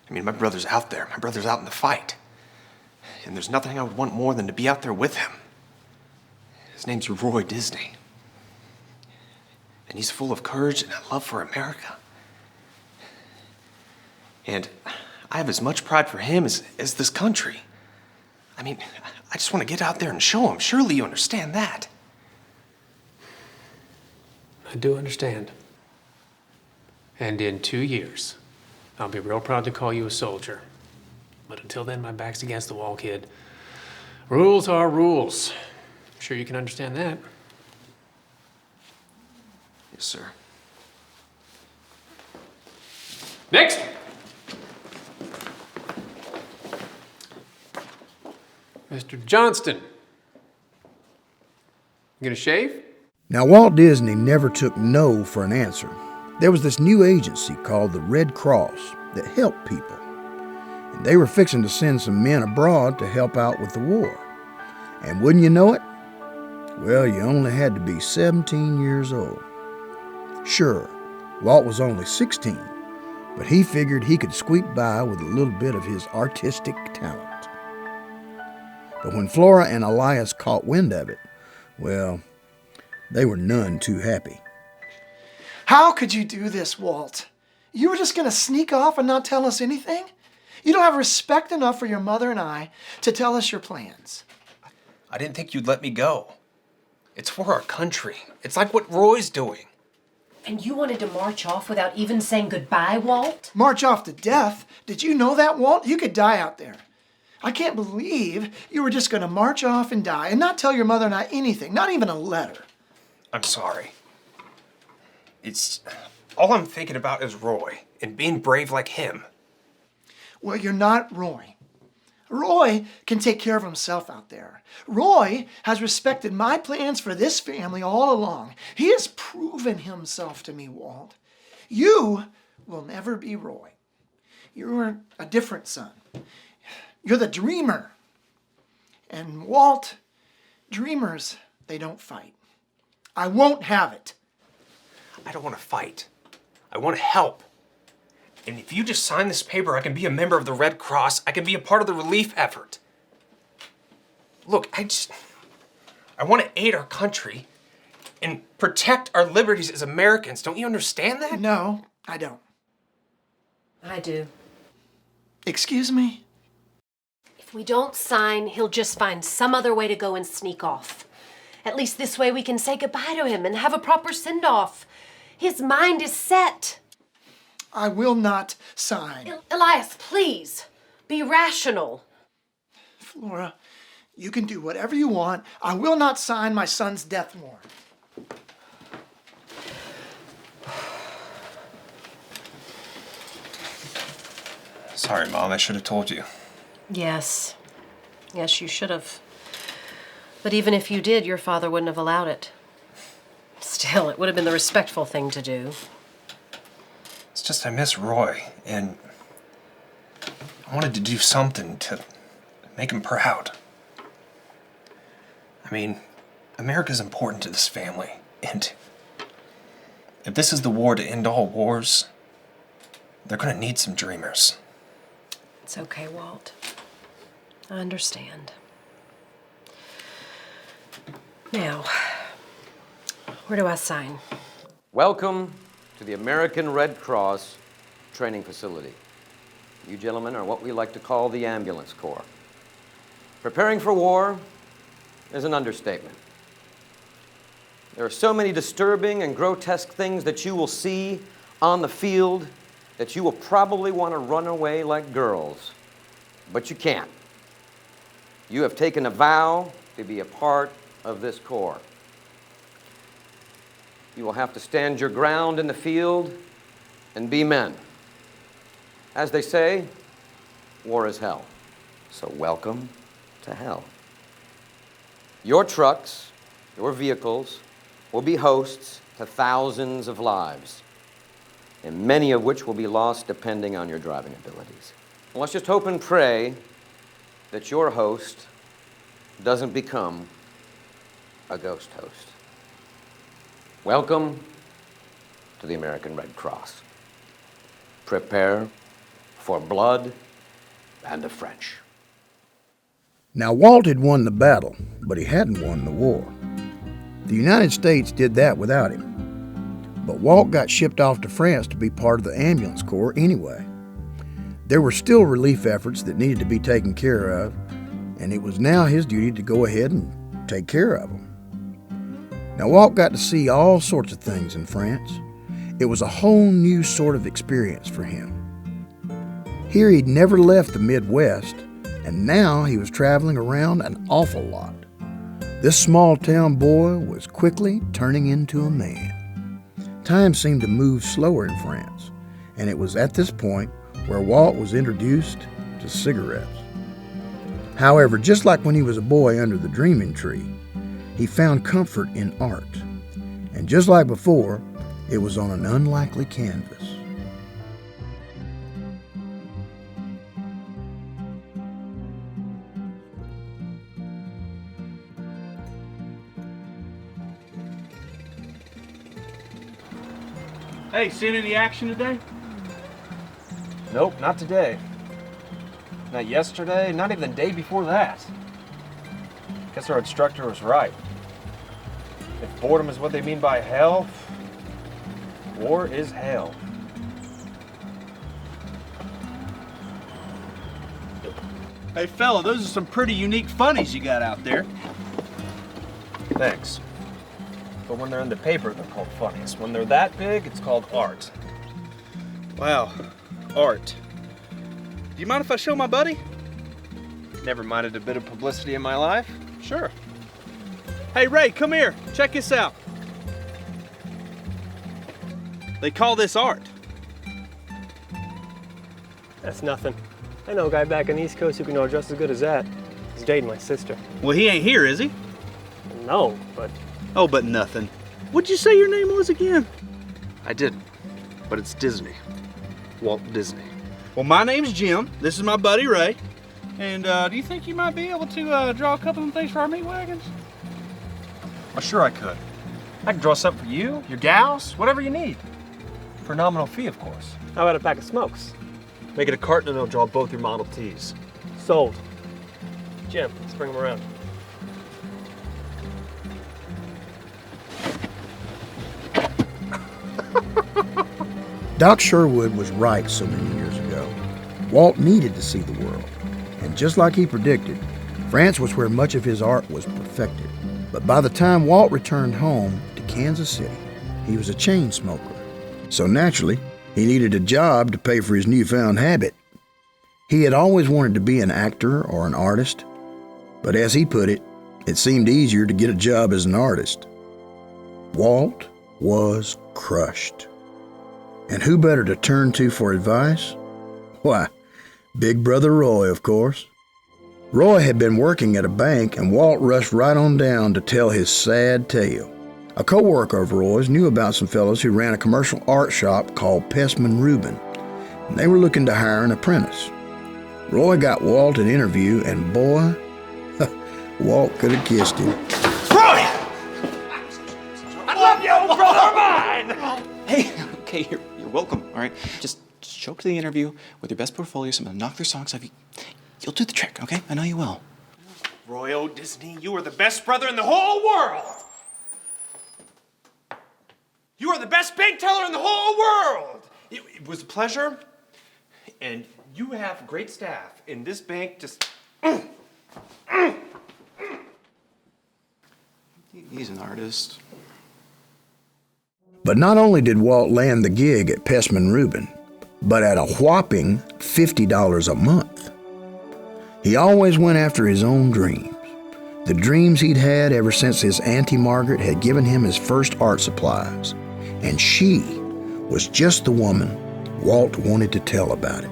Speaker 15: I mean, my brother's out there. My brother's out in the fight. And there's nothing I would want more than to be out there with him. His name's Roy Disney. And he's full of courage and a love for America. And I have as much pride for him as this country. I mean, I just want to get out there and show him. Surely you understand that.
Speaker 17: I do understand. And in 2 years, I'll be real proud to call you a soldier. But until then, my back's against the wall, kid. Rules are rules. I'm sure you can understand that.
Speaker 15: Yes, sir.
Speaker 17: Next! Mr. Johnston. You gonna shave?
Speaker 3: Now, Walt Disney never took no for an answer. There was this new agency called the Red Cross that helped people. And they were fixing to send some men abroad to help out with the war. And wouldn't you know it? Well, you only had to be 17 years old. Sure, Walt was only 16, but he figured he could squeak by with a little bit of his artistic talent. But when Flora and Elias caught wind of it, well, they were none too happy.
Speaker 5: How could you do this, Walt? You were just going to sneak off and not tell us anything? You don't have respect enough for your mother and I to tell us your plans.
Speaker 15: I didn't think you'd let me go. It's for our country. It's like what Roy's doing.
Speaker 1: And you wanted to march off without even saying goodbye, Walt?
Speaker 5: March off to death? Did you know that, Walt? You could die out there. I can't believe you were just going to march off and die and not tell your mother and I anything, not even a letter.
Speaker 15: I'm sorry. All I'm thinking about is Roy and being brave like him.
Speaker 5: Well, you're not Roy. Roy can take care of himself out there. Roy has respected my plans for this family all along. He has proven himself to me, Walt. You will never be Roy. You're a different son. You're the dreamer. And Walt, dreamers, they don't fight. I won't have it.
Speaker 15: I don't want to fight. I want to help. And if you just sign this paper, I can be a member of the Red Cross. I can be a part of the relief effort. Look, I want to aid our country and protect our liberties as Americans. Don't you understand that?
Speaker 5: No, I don't.
Speaker 1: I do.
Speaker 5: Excuse me?
Speaker 1: If we don't sign, he'll just find some other way to go and sneak off. At least this way we can say goodbye to him and have a proper send-off. His mind is set.
Speaker 5: I will not sign.
Speaker 1: Elias, please, be rational.
Speaker 5: Flora, you can do whatever you want. I will not sign my son's death warrant.
Speaker 15: Sorry, Mom, I should have told you.
Speaker 1: Yes. Yes, you should have. But even if you did, your father wouldn't have allowed it. Still, it would have been the respectful thing to do.
Speaker 15: It's just I miss Roy, and I wanted to do something to make him proud. I mean, America's important to this family, and if this is the war to end all wars, they're gonna need some dreamers.
Speaker 1: It's okay, Walt. I understand. Now, where do I sign?
Speaker 18: Welcome to the American Red Cross training facility. You gentlemen are what we like to call the ambulance corps. Preparing for war is an understatement. There are so many disturbing and grotesque things that you will see on the field that you will probably want to run away like girls, but you can't. You have taken a vow to be a part of this corps. You will have to stand your ground in the field and be men. As they say, war is hell. So welcome to hell. Your trucks, your vehicles, will be hosts to thousands of lives, and many of which will be lost depending on your driving abilities. And let's just hope and pray that your host doesn't become a ghost host. Welcome to the American Red Cross. Prepare for blood and the French.
Speaker 3: Now, Walt had won the battle, but he hadn't won the war. The United States did that without him. But Walt got shipped off to France to be part of the ambulance corps anyway. There were still relief efforts that needed to be taken care of, and it was now his duty to go ahead and take care of them. Now, Walt got to see all sorts of things in France. It was a whole new sort of experience for him. Here he'd never left the Midwest, and now he was traveling around an awful lot. This small-town boy was quickly turning into a man. Time seemed to move slower in France, and it was at this point where Walt was introduced to cigarettes. However, just like when he was a boy under the dreaming tree, he found comfort in art. And just like before, it was on an unlikely canvas.
Speaker 19: Hey, seen any action today?
Speaker 15: Nope, not today. Not yesterday, not even the day before that. Guess our instructor was right. If boredom is what they mean by hell, war is hell.
Speaker 19: Hey, fella, those are some pretty unique funnies you got out there.
Speaker 15: Thanks. But when they're in the paper, they're called funnies. When they're that big, it's called art.
Speaker 19: Wow, art. Do you mind if I show my buddy?
Speaker 15: Never minded a bit of publicity in my life.
Speaker 19: Sure. Hey, Ray, come here. Check this out. They call this art.
Speaker 20: That's nothing. I know a guy back on the East Coast who can draw just as good as that. He's dating my sister.
Speaker 19: Well, he ain't here, is he?
Speaker 20: No, but...
Speaker 19: Oh, but nothing. What'd you say your name was again?
Speaker 15: I didn't, but it's Disney. Walt Disney.
Speaker 19: Well, my name's Jim. This is my buddy Ray. And do you think you might be able to draw a couple of things for our meat wagons?
Speaker 15: Oh, sure I could. I can draw something for you, your gals, whatever you need. For a nominal fee, of course.
Speaker 20: How about a pack of smokes?
Speaker 15: Make it a carton and I'll draw both your Model Ts.
Speaker 20: Sold. Jim, let's bring him around.
Speaker 3: Doc Sherwood was right so many years ago. Walt needed to see the world. And just like he predicted, France was where much of his art was perfected. But by the time Walt returned home to Kansas City, he was a chain smoker. So naturally, he needed a job to pay for his newfound habit. He had always wanted to be an actor or an artist, but as he put it, it seemed easier to get a job as an artist. Walt was crushed. And who better to turn to for advice? Why, Big Brother Roy, of course. Roy had been working at a bank, and Walt rushed right on down to tell his sad tale. A co-worker of Roy's knew about some fellows who ran a commercial art shop called Pezman Rubin, and they were looking to hire an apprentice. Roy got Walt an interview, and boy, Walt could have kissed him.
Speaker 13: Roy! I love you, old brother of mine!
Speaker 16: Hey, okay, you're welcome, all right? Just show up to the interview with your best portfolios. I'm gonna knock their socks off you. You'll do the trick, okay? I know you will.
Speaker 15: Roy O. Disney, you are the best brother in the whole world! You are the best bank teller in the whole world! It was a pleasure, and you have great staff, and this bank just...
Speaker 16: He's an artist.
Speaker 3: But not only did Walt land the gig at Pezman Rubin, but at a whopping $50 a month. He always went after his own dreams, the dreams he'd had ever since his Auntie Margaret had given him his first art supplies, and she was just the woman Walt wanted to tell about it.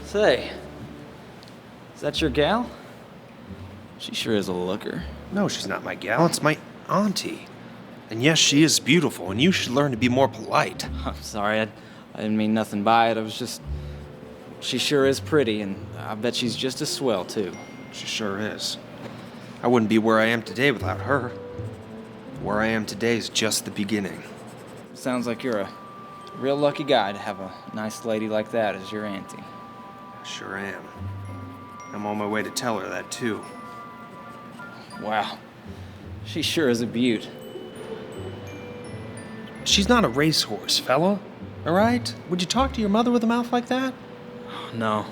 Speaker 21: Say, is that your gal? She sure is a looker.
Speaker 15: No, she's not my gal. It's my auntie. And yes, she is beautiful, and you should learn to be more polite.
Speaker 21: I'm sorry, I didn't mean nothing by it. I was just... She sure is pretty, and I bet she's just as swell, too.
Speaker 15: She sure is. I wouldn't be where I am today without her. Where I am today is just the beginning.
Speaker 21: Sounds like you're a real lucky guy to have a nice lady like that as your auntie.
Speaker 15: I sure am. I'm on my way to tell her that, too.
Speaker 21: Wow. She sure is a beaut.
Speaker 15: She's not a racehorse, fella. All right? Would you talk to your mother with a mouth like that?
Speaker 21: No.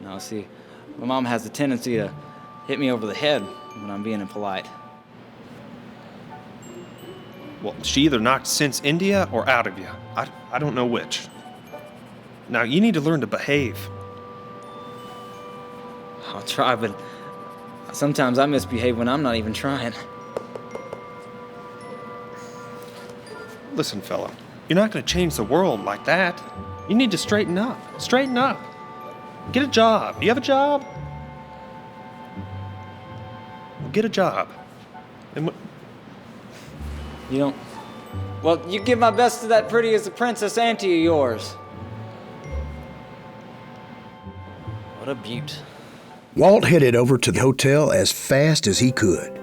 Speaker 21: No, see, my mom has a tendency to hit me over the head when I'm being impolite.
Speaker 15: Well, she either knocked sense into you or out of you. I don't know which. Now, you need to learn to behave.
Speaker 21: I'll try, but sometimes I misbehave when I'm not even trying.
Speaker 15: Listen, fella, you're not going to change the world like that. You need to straighten up. Straighten up. Get a job. Do you have a job? Well, get a job. And
Speaker 21: You don't... Well, you give my best to that pretty as a princess auntie of yours. What a beaut.
Speaker 3: Walt headed over to the hotel as fast as he could.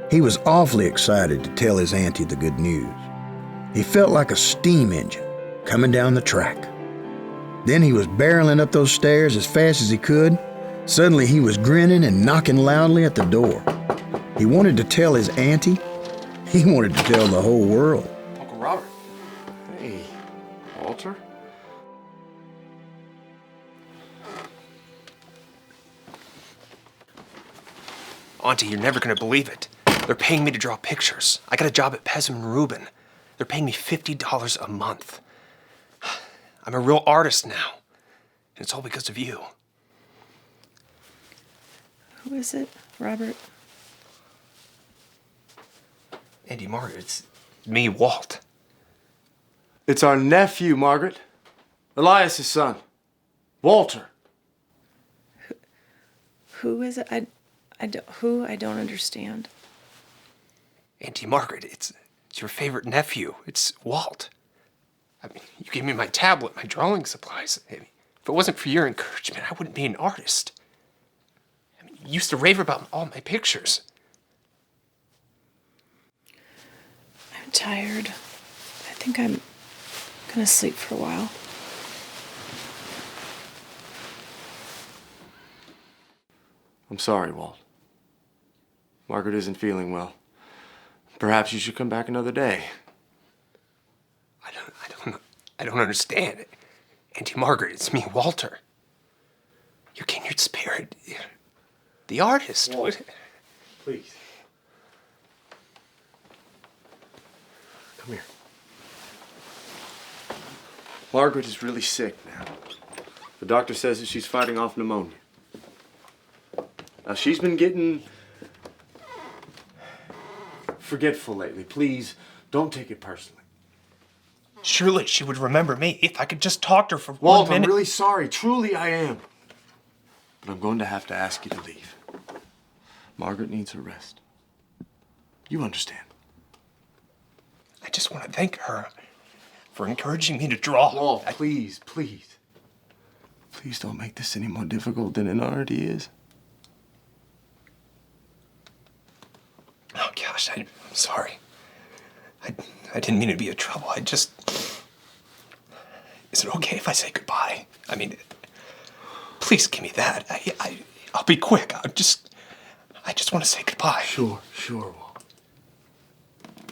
Speaker 3: He was awfully excited to tell his auntie the good news. He felt like a steam engine coming down the track. Then he was barreling up those stairs as fast as he could. Suddenly he was grinning and knocking loudly at the door. He wanted to tell his auntie. He wanted to tell the whole world.
Speaker 15: Uncle Robert. Hey, Walter. Auntie, you're never gonna believe it. They're paying me to draw pictures. I got a job at Pezman Rubin. They're paying me $50 a month. I'm a real artist now. And it's all because of you.
Speaker 8: Who is it, Robert?
Speaker 15: Auntie Margaret, it's me, Walt.
Speaker 2: It's our nephew, Margaret. Elias's son. Walter.
Speaker 22: Who is it? I don't understand.
Speaker 15: Auntie Margaret, it's your favorite nephew. It's Walt. I mean, you gave me my tablet, my drawing supplies. I mean, if it wasn't for your encouragement, I wouldn't be an artist. I mean, you used to rave about all my pictures.
Speaker 22: I'm tired. I think I'm gonna sleep for a while.
Speaker 2: I'm sorry, Walt. Margaret isn't feeling well. Perhaps you should come back another day.
Speaker 15: I don't understand. Auntie Margaret, it's me, Walter. Your kindred spirit. The artist.
Speaker 2: Walt, please. Come here. Margaret is really sick now. The doctor says that she's fighting off pneumonia. Now, she's been getting forgetful lately. Please, don't take it personally.
Speaker 15: Surely she would remember me if I could just talk to her for
Speaker 2: Walt,
Speaker 15: 1 minute.
Speaker 2: I'm really sorry. Truly, I am. But I'm going to have to ask you to leave. Margaret needs her rest. You understand.
Speaker 15: I just want to thank her for encouraging me to draw.
Speaker 2: Walt, please, please. Please don't make this any more difficult than it already is.
Speaker 15: Oh, gosh, I'm sorry. I didn't mean to be a trouble. Is it okay if I say goodbye? I mean, please give me that. I'll be quick. I just want to say goodbye.
Speaker 2: Sure, Walt.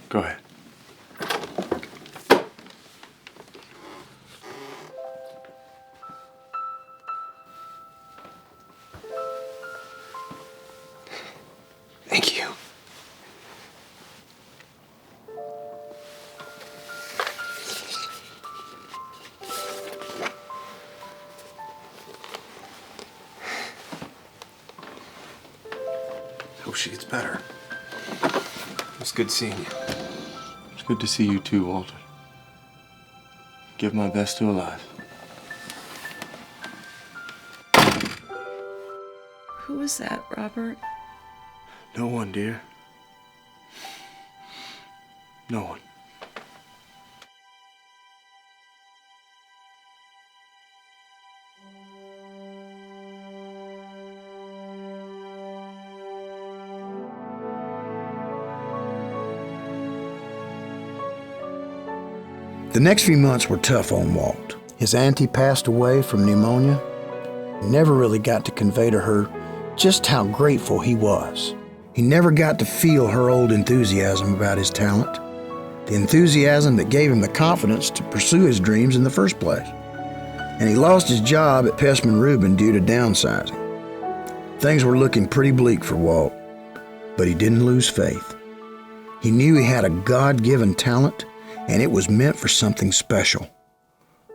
Speaker 2: Go ahead.
Speaker 15: Thank you.
Speaker 2: Hope she gets better.
Speaker 15: It's good seeing you.
Speaker 2: It's good to see you too, Walter. Give my best to Elias.
Speaker 22: Who is that, Robert?
Speaker 2: No one, dear. No one.
Speaker 3: The next few months were tough on Walt. His auntie passed away from pneumonia. He never really got to convey to her just how grateful he was. He never got to feel her old enthusiasm about his talent, the enthusiasm that gave him the confidence to pursue his dreams in the first place. And he lost his job at Pezman Rubin due to downsizing. Things were looking pretty bleak for Walt, but he didn't lose faith. He knew he had a God-given talent, and it was meant for something special.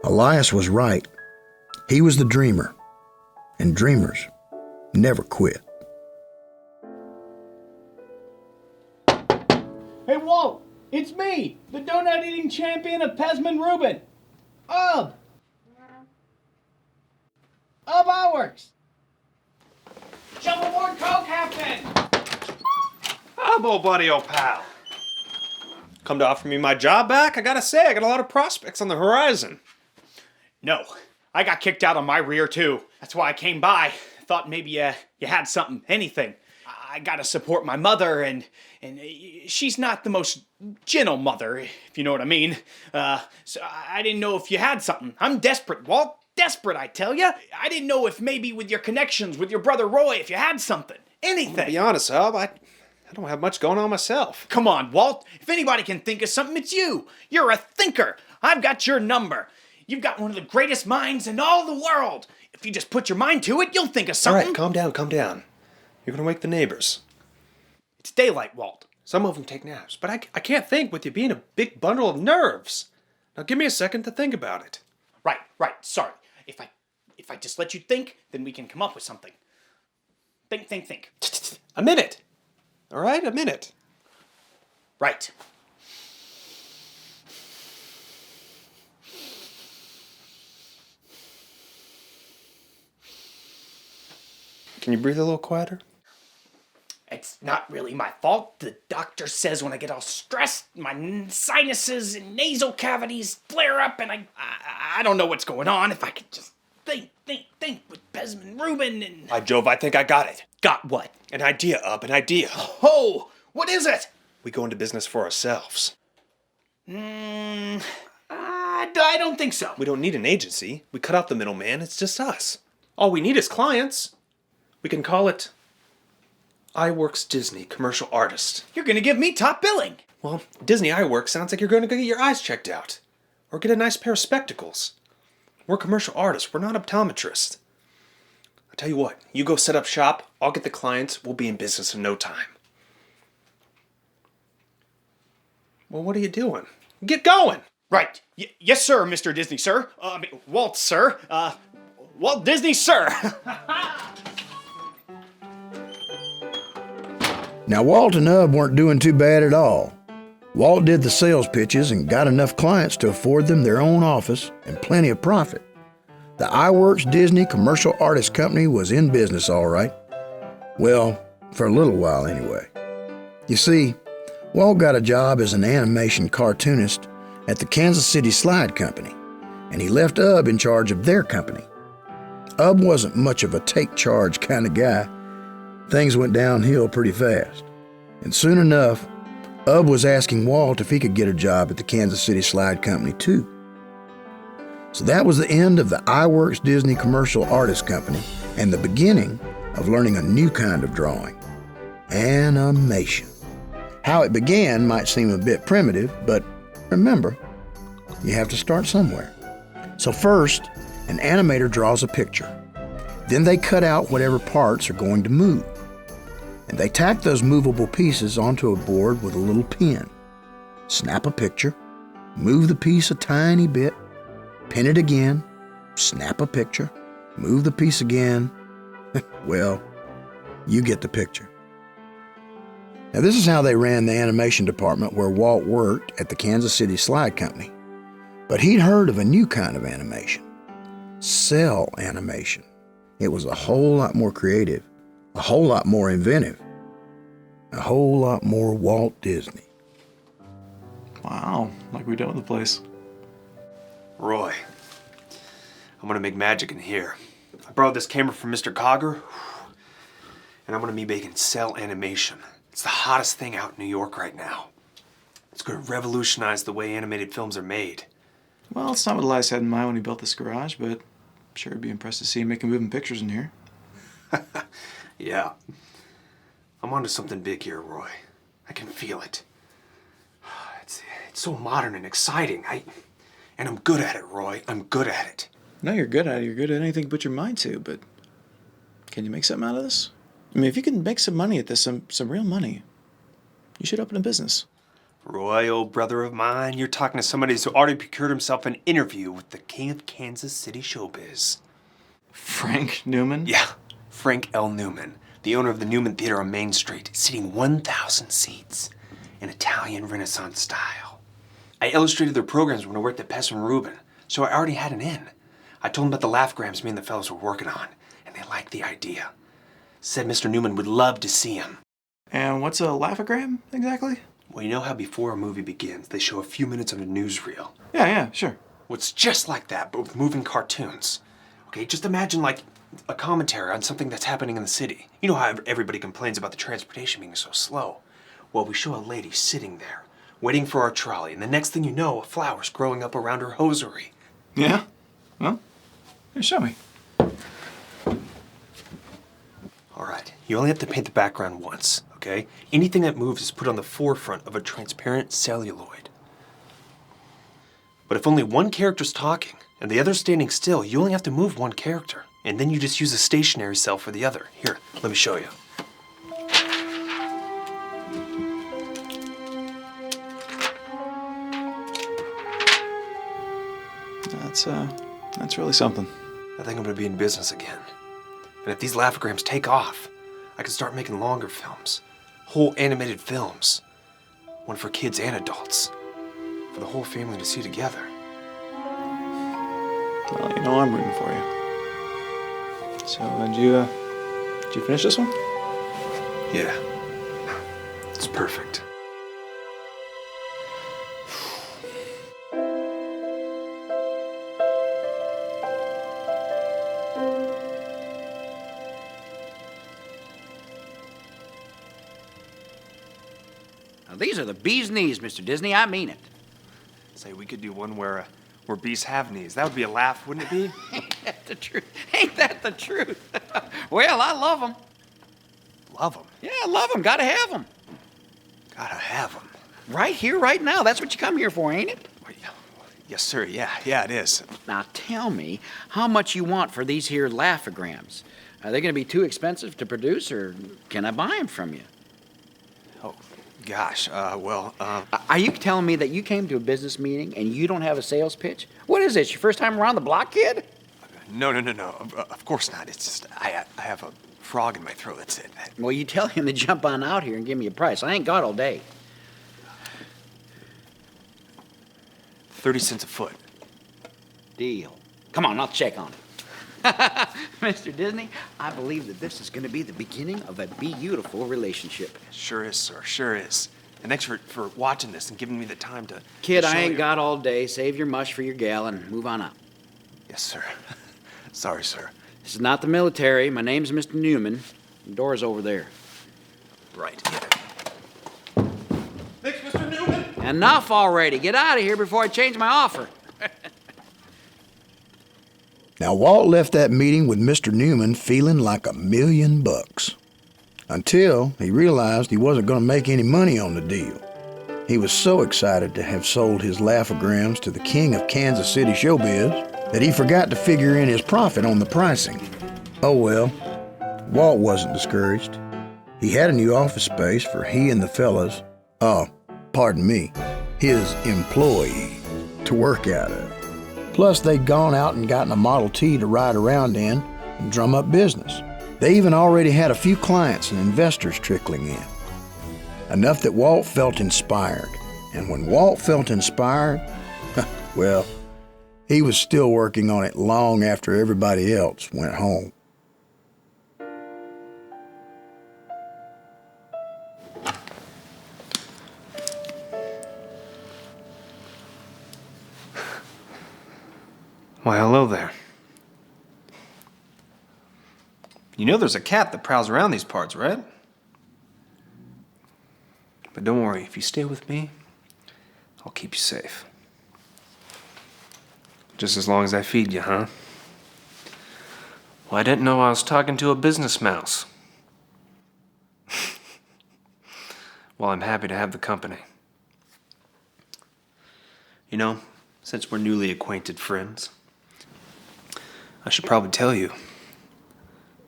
Speaker 3: Elias was right. He was the dreamer, and dreamers never quit.
Speaker 23: Hey, Walt, it's me, the donut-eating champion of Pezman Rubin. Ub Iwerks. Jump aboard, co-captain.
Speaker 19: I'm old buddy, old pal. Come to offer me my job back? I gotta say, I got a lot of prospects on the horizon.
Speaker 23: No, I got kicked out on my rear too. That's why I came by. Thought maybe you had something, anything. I gotta support my mother, and she's not the most gentle mother, if you know what I mean. So I didn't know if you had something. I'm desperate, Walt. Desperate, I tell you. I didn't know if maybe with your connections with your brother Roy, if you had something. Anything.
Speaker 19: To be honest, Hub, I don't have much going on myself.
Speaker 23: Come on, Walt. If anybody can think of something, it's you. You're a thinker. I've got your number. You've got one of the greatest minds in all the world. If you just put your mind to it, you'll think of something.
Speaker 19: All right, calm down. You're gonna wake the neighbors.
Speaker 23: It's daylight, Walt.
Speaker 19: Some of them take naps, but I can't think with you being a big bundle of nerves. Now give me a second to think about it.
Speaker 23: Right. Sorry. If I just let you think, then we can come up with something. Think.
Speaker 19: A minute. All right, a minute.
Speaker 23: Right.
Speaker 15: Can you breathe a little quieter?
Speaker 23: It's not really my fault. The doctor says when I get all stressed, my sinuses and nasal cavities flare up, and I don't know what's going on. If I could just think with Pezman Rubin and...
Speaker 15: By Jove, I think I got it.
Speaker 23: Got what?
Speaker 15: An idea, an idea.
Speaker 23: Oh, what is it?
Speaker 15: We go into business for ourselves.
Speaker 23: I don't think so.
Speaker 15: We don't need an agency. We cut out the middleman. It's just us. All we need is clients. We can call it Iwerks-Disney, commercial artist.
Speaker 23: You're gonna give me top billing.
Speaker 15: Well, Disney Iwerks sounds like you're going to go get your eyes checked out. Or get a nice pair of spectacles. We're commercial artists. We're not optometrists. I'll tell you what. You go set up shop. I'll get the clients. We'll be in business in no time. Well, what are you doing? Get going!
Speaker 23: Right. Yes, sir, Mr. Disney, sir. Walt, sir. Walt Disney, sir.
Speaker 3: Now, Walt and Ub weren't doing too bad at all. Walt did the sales pitches and got enough clients to afford them their own office and plenty of profit. The Iwerks-Disney Commercial Artist Company was in business all right. Well, for a little while anyway. You see, Walt got a job as an animation cartoonist at the Kansas City Slide Company, and he left Ub in charge of their company. Ub wasn't much of a take-charge kind of guy. Things went downhill pretty fast. And soon enough, Ub was asking Walt if he could get a job at the Kansas City Slide Company too. So that was the end of the Iwerks-Disney Commercial Artist Company and the beginning of learning a new kind of drawing, animation. How it began might seem a bit primitive, but remember, you have to start somewhere. So first, an animator draws a picture. Then they cut out whatever parts are going to move. And they tack those movable pieces onto a board with a little pin. Snap a picture, move the piece a tiny bit, pin it again, snap a picture, move the piece again. Well, you get the picture. Now this is how they ran the animation department where Walt worked at the Kansas City Slide Company. But he'd heard of a new kind of animation, cell animation. It was a whole lot more creative, a whole lot more inventive, a whole lot more Walt Disney.
Speaker 16: Wow, like we done with the place.
Speaker 15: Roy, I'm gonna make magic in here. I borrowed this camera from Mr. Cogger, and I'm gonna be making cell animation. It's the hottest thing out in New York right now. It's gonna revolutionize the way animated films are made.
Speaker 16: Well, it's not what Elias had in mind when he built this garage, but I'm sure I'd be impressed to see him making moving pictures in here.
Speaker 15: Yeah. I'm onto something big here, Roy. I can feel it. It's so modern and exciting. And I'm good at it, Roy. I'm good at it.
Speaker 16: No, you're good at it. You're good at anything you put your mind to, but can you make something out of this? I mean, if you can make some money at this, some real money, you should open a business.
Speaker 15: Roy, old brother of mine, you're talking to somebody who's already procured himself an interview with the king of Kansas City showbiz.
Speaker 16: Frank Newman?
Speaker 15: Yeah, Frank L. Newman, the owner of the Newman Theater on Main Street, sitting 1,000 seats in Italian Renaissance style. I illustrated their programs when I worked at Pezman Rubin, so I already had an in. I told them about the laughgrams me and the fellows were working on, and they liked the idea. Said Mr. Newman would love to see him.
Speaker 16: And what's a laughogram, exactly?
Speaker 15: Well, you know how before a movie begins, they show a few minutes on a newsreel?
Speaker 16: Yeah, sure.
Speaker 15: Well, it's just like that, but with moving cartoons. Okay, just imagine like a commentary on something that's happening in the city. You know how everybody complains about the transportation being so slow? Well, we show a lady sitting there, waiting for our trolley, and the next thing you know, a flower's growing up around her hosiery.
Speaker 16: Yeah? Well, here, show me.
Speaker 15: All right, you only have to paint the background once, okay? Anything that moves is put on the forefront of a transparent celluloid. But if only one character's talking and the other's standing still, you only have to move one character, and then you just use a stationary cell for the other. Here, let me show you.
Speaker 16: That's really something.
Speaker 15: I think I'm gonna be in business again. And if these laughograms take off, I can start making longer films. Whole animated films. One for kids and adults. For the whole family to see together.
Speaker 16: Well, you know I'm rooting for you. So, did you finish this one?
Speaker 15: Yeah. It's perfect.
Speaker 4: Now, these are the bee's knees, Mr. Disney. I mean it.
Speaker 15: Say, we could do one where bees have knees. That would be a laugh, wouldn't it be?
Speaker 4: Ain't that the truth? Ain't that the truth? Well, I love them.
Speaker 15: Love them?
Speaker 4: Yeah, I love them. Gotta have them.
Speaker 15: Gotta have them.
Speaker 4: Right here, right now. That's what you come here for, ain't it?
Speaker 15: Yes, sir. Yeah, it is.
Speaker 4: Now, tell me how much you want for these here laughograms. Are they gonna be too expensive to produce, or can I buy them from you?
Speaker 15: Oh, gosh. Well,
Speaker 4: Are you telling me that you came to a business meeting and you don't have a sales pitch? What is this, your first time around the block, kid?
Speaker 15: No. Of course not. It's just, I have a frog in my throat, that's it.
Speaker 4: Well, you tell him to jump on out here and give me a price. I ain't got all day.
Speaker 15: 30 cents a foot.
Speaker 4: Deal. Come on, I'll check on it. Mr. Disney, I believe that this is going to be the beginning of a beautiful relationship.
Speaker 15: Sure is, sir. Sure is. And thanks for watching this and giving me the time to...
Speaker 4: Kid,
Speaker 15: to show
Speaker 4: I ain't
Speaker 15: you.
Speaker 4: got all day. Save your mush for your gal and move on up.
Speaker 15: Yes, sir. Sorry, sir.
Speaker 4: This is not the military. My name's Mr. Newman. The door's over there.
Speaker 15: Right.
Speaker 19: Thanks, Mr. Newman.
Speaker 4: Enough already. Get out of here before I change my offer.
Speaker 3: Now, Walt left that meeting with Mr. Newman feeling like $1,000,000. Until he realized he wasn't going to make any money on the deal. He was so excited to have sold his laughograms to the king of Kansas City showbiz that he forgot to figure in his profit on the pricing. Oh well, Walt wasn't discouraged. He had a new office space for he and the fellas, his employee, to work out of. Plus, they'd gone out and gotten a Model T to ride around in and drum up business. They even already had a few clients and investors trickling in. Enough that Walt felt inspired. And when Walt felt inspired, well, he was still working on it long after everybody else went home.
Speaker 15: Why, hello there. You know there's a cat that prowls around these parts, right? But don't worry, if you stay with me, I'll keep you safe. Just as long as I feed you, huh? Well, I didn't know I was talking to a business mouse. Well, I'm happy to have the company. You know, since we're newly acquainted friends, I should probably tell you,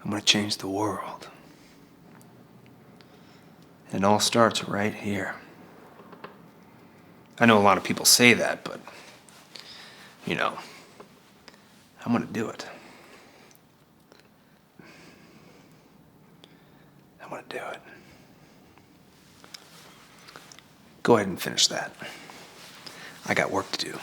Speaker 15: I'm gonna change the world. And it all starts right here. I know a lot of people say that, but, you know, I'm gonna do it. I'm gonna do it. Go ahead and finish that. I got work to do.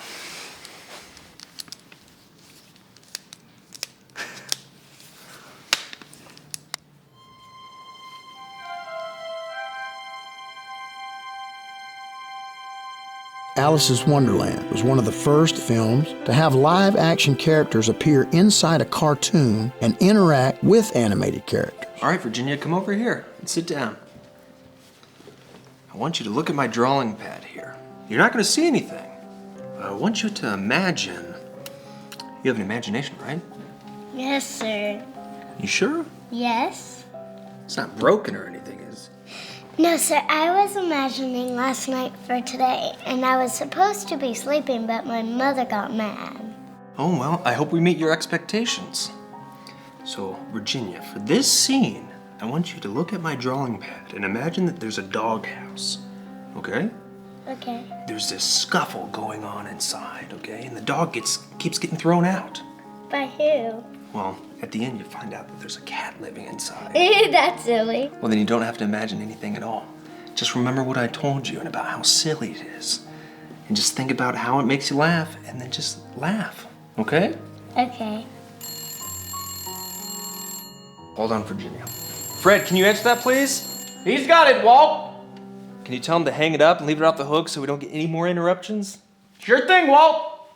Speaker 3: Alice's Wonderland was one of the first films to have live-action characters appear inside a cartoon and interact with animated characters.
Speaker 15: All right, Virginia, come over here and sit down. I want you to look at my drawing pad here. You're not going to see anything. I want you to imagine. You have an imagination, right?
Speaker 9: Yes, sir.
Speaker 15: You sure?
Speaker 9: Yes.
Speaker 15: It's not broken or anything, is it?
Speaker 9: No, sir. I was imagining last night for today, and I was supposed to be sleeping, but my mother got mad.
Speaker 15: Oh, well, I hope we meet your expectations. So, Virginia, for this scene, I want you to look at my drawing pad and imagine that there's a doghouse, okay?
Speaker 9: Okay.
Speaker 15: There's this scuffle going on inside, okay? And the dog keeps getting thrown out.
Speaker 9: By who?
Speaker 15: Well, at the end, you find out that there's a cat living inside.
Speaker 9: That's silly.
Speaker 15: Well, then you don't have to imagine anything at all. Just remember what I told you and about how silly it is. And just think about how it makes you laugh, and then just laugh, okay?
Speaker 9: Okay.
Speaker 15: Hold on, Virginia. Fred, can you answer that, please?
Speaker 12: He's got it, Walt.
Speaker 15: Can you tell him to hang it up and leave it off the hook so we don't get any more interruptions?
Speaker 12: Sure thing, Walt.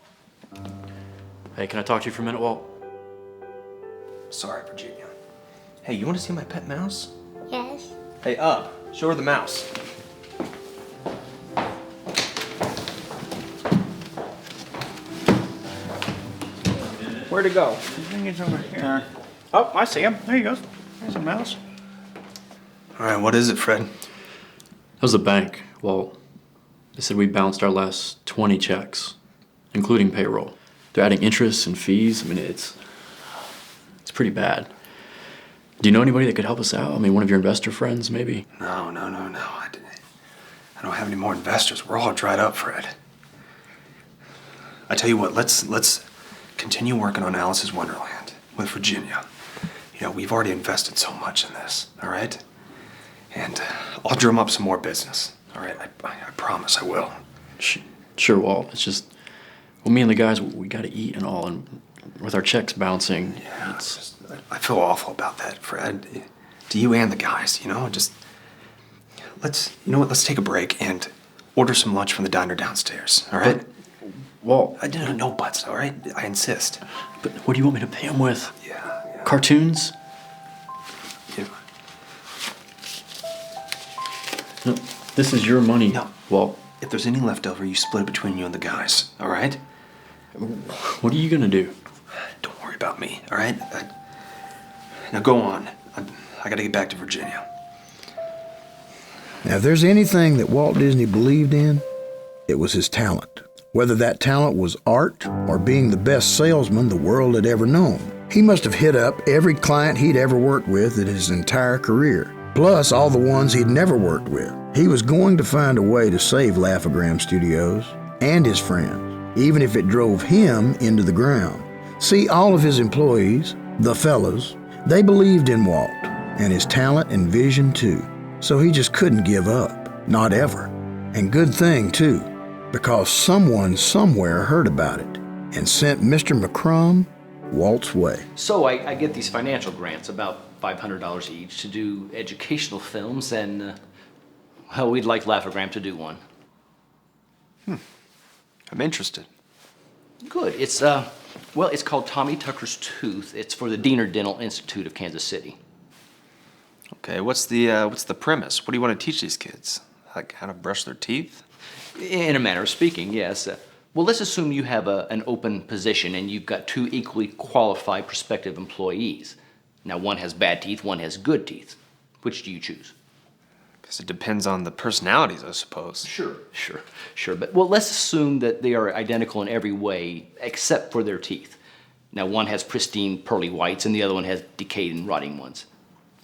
Speaker 6: Hey, can I talk to you for a minute, Walt?
Speaker 15: Sorry, Virginia. Hey, you want to see my pet mouse?
Speaker 9: Yes.
Speaker 15: Hey, up. Show her the mouse.
Speaker 23: Where'd it go? I think it's over here. Oh, I see him. There he goes. There's a mouse.
Speaker 15: All right, what is it, Fred?
Speaker 6: That was the bank, Walt. They said we bounced our last 20 checks, including payroll. They're adding interest and fees. I mean, it's pretty bad. Do you know anybody that could help us out? I mean, one of your investor friends, maybe?
Speaker 15: No. I don't have any more investors. We're all dried up, Fred. I tell you what, let's continue working on Alice's Wonderland with Virginia. You know, we've already invested so much in this, all right? And I'll drum up some more business, all right? I promise I will.
Speaker 6: Sure, Walt. It's just, well, me and the guys, we got to eat and all, and with our checks bouncing,
Speaker 15: yeah, I feel awful about that, Fred. To you and the guys, you know, just let's take a break and order some lunch from the diner downstairs, all right?
Speaker 6: Walt.
Speaker 15: No buts, all right? I insist.
Speaker 6: But what do you want me to pay him with?
Speaker 15: Yeah.
Speaker 6: Cartoons?
Speaker 15: Yeah.
Speaker 6: No, this is your money,
Speaker 15: No.
Speaker 6: Walt.
Speaker 15: If there's any left over, you split it between you and the guys, all right?
Speaker 6: What are you gonna do?
Speaker 15: Don't worry about me, all right? Now go on. I gotta get back to Virginia.
Speaker 3: Now, if there's anything that Walt Disney believed in, it was his talent. Whether that talent was art or being the best salesman the world had ever known. He must have hit up every client he'd ever worked with in his entire career, plus all the ones he'd never worked with. He was going to find a way to save Laugh-O-Gram Studios and his friends, even if it drove him into the ground. See, all of his employees, the fellas, they believed in Walt and his talent and vision too. So he just couldn't give up, not ever. And good thing too, because someone somewhere heard about it and sent Mr. McCrum Walt's way.
Speaker 7: So I get these financial grants, about $500 each, to do educational films, and well, we'd like Laugh-O-Gram to do one.
Speaker 15: I'm interested.
Speaker 7: Good. It's it's called Tommy Tucker's Tooth. It's for the Diener Dental Institute of Kansas City.
Speaker 15: Okay, what's the premise? What do you want to teach these kids? Like how to brush their teeth?
Speaker 7: In a manner of speaking, yes. Well, let's assume you have an open position and you've got two equally qualified prospective employees. Now, one has bad teeth, one has good teeth. Which do you choose?
Speaker 15: Guess it depends on the personalities, I suppose.
Speaker 7: Sure. But, well, let's assume that they are identical in every way except for their teeth. Now, one has pristine pearly whites and the other one has decayed and rotting ones.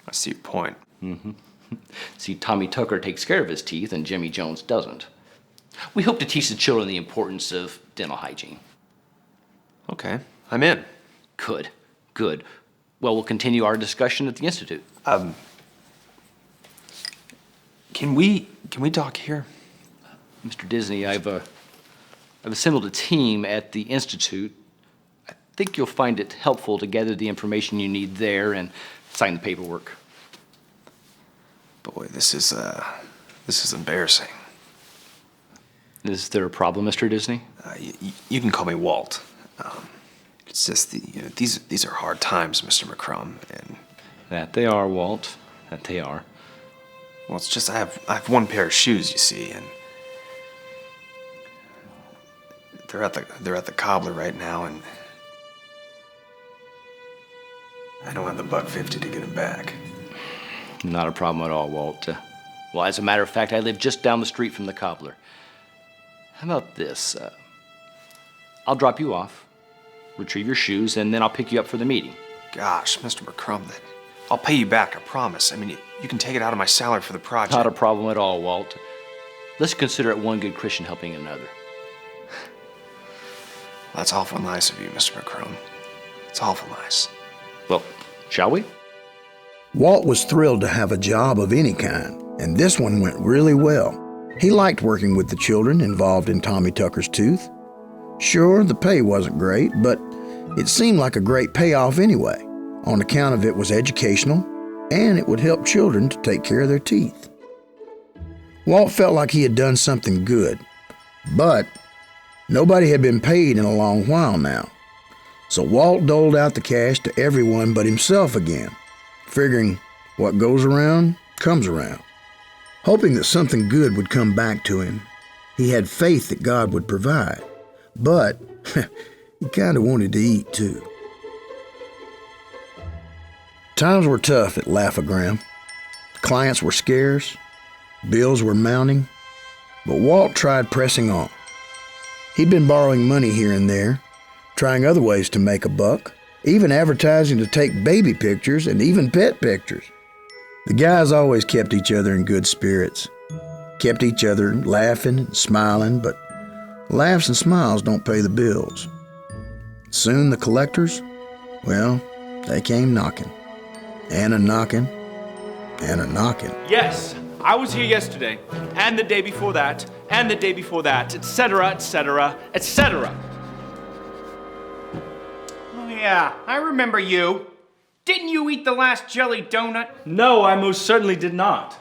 Speaker 15: I see your point.
Speaker 7: Mm-hmm. See, Tommy Tucker takes care of his teeth and Jimmy Jones doesn't. We hope to teach the children the importance of dental hygiene.
Speaker 15: Okay, I'm in.
Speaker 7: Good. Well, we'll continue our discussion at the Institute.
Speaker 15: Can we talk here?
Speaker 7: Mr. Disney, I've assembled a team at the Institute. I think you'll find it helpful to gather the information you need there and sign the paperwork.
Speaker 15: Boy, this is embarrassing.
Speaker 7: Is there a problem, Mr. Disney?
Speaker 15: You can call me Walt. It's just these are hard times, Mr. McCrum, and
Speaker 7: that they are, Walt. That they are.
Speaker 15: Well, it's just I have one pair of shoes, you see, and they're at the cobbler right now, and I don't have the $1.50 to get them back.
Speaker 7: Not a problem at all, Walt. Well, as a matter of fact, I live just down the street from the cobbler. How about this? I'll drop you off, retrieve your shoes, and then I'll pick you up for the meeting.
Speaker 15: Gosh, Mr. McCrum, I'll pay you back, I promise. I mean, you can take it out of my salary for the project.
Speaker 7: Not a problem at all, Walt. Let's consider it one good Christian helping another.
Speaker 15: That's awful nice of you, Mr. McCrum. It's awful nice.
Speaker 7: Well, shall we?
Speaker 3: Walt was thrilled to have a job of any kind, and this one went really well. He liked working with the children involved in Tommy Tucker's tooth. Sure, the pay wasn't great, but it seemed like a great payoff anyway, on account of it was educational, and it would help children to take care of their teeth. Walt felt like he had done something good, but nobody had been paid in a long while now. So Walt doled out the cash to everyone but himself again, figuring what goes around comes around. Hoping that something good would come back to him, he had faith that God would provide, but he kind of wanted to eat too. Times were tough at Laugh-O-Gram. Clients were scarce, bills were mounting, but Walt tried pressing on. He'd been borrowing money here and there, trying other ways to make a buck, even advertising to take baby pictures and even pet pictures. The guys always kept each other in good spirits, kept each other laughing and smiling, but laughs and smiles don't pay the bills. Soon the collectors, well, they came knocking, and a knocking, and a knocking.
Speaker 10: Yes, I was here yesterday, and the day before that, and the day before that, etc., etc., etc.
Speaker 23: Oh yeah, I remember you. Didn't you eat the last jelly donut?
Speaker 10: No, I most certainly did not.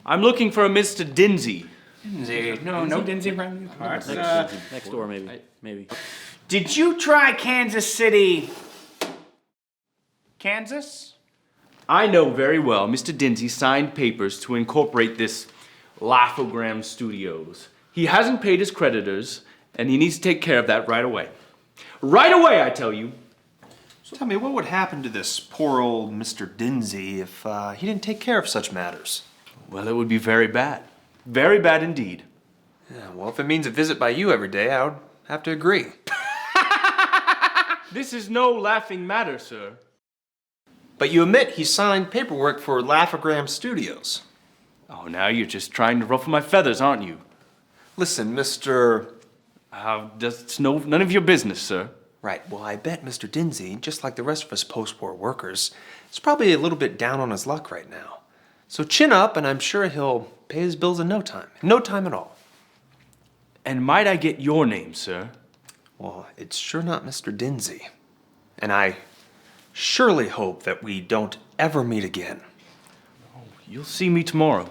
Speaker 10: I'm looking for a Mr. Dinsey.
Speaker 23: Dinsey? No Dinsey around these parts.
Speaker 6: Next door, maybe.
Speaker 23: Did you try Kansas City, Kansas?
Speaker 10: I know very well Mr. Dinsey signed papers to incorporate this Laugh-O-Gram Studios. He hasn't paid his creditors, and he needs to take care of that right away. Right away, I tell you.
Speaker 15: So tell me, what would happen to this poor old Mr. Dinsey if he didn't take care of such matters?
Speaker 10: Well, it would be very bad. Very bad indeed.
Speaker 15: Yeah, well, if it means a visit by you every day, I would have to agree.
Speaker 10: This is no laughing matter, sir.
Speaker 15: But you admit he signed paperwork for Laugh-O-Gram Studios.
Speaker 10: Oh, now you're just trying to ruffle my feathers, aren't you?
Speaker 15: Listen, Mr.
Speaker 10: That's none of your business, sir.
Speaker 15: Right, well, I bet Mr. Dinsey, just like the rest of us post-war workers, is probably a little bit down on his luck right now. So chin up, and I'm sure he'll pay his bills in no time. No time at all.
Speaker 10: And might I get your name, sir?
Speaker 15: Well, it's sure not Mr. Dinsey. And I surely hope that we don't ever meet again.
Speaker 10: Oh, you'll see me tomorrow.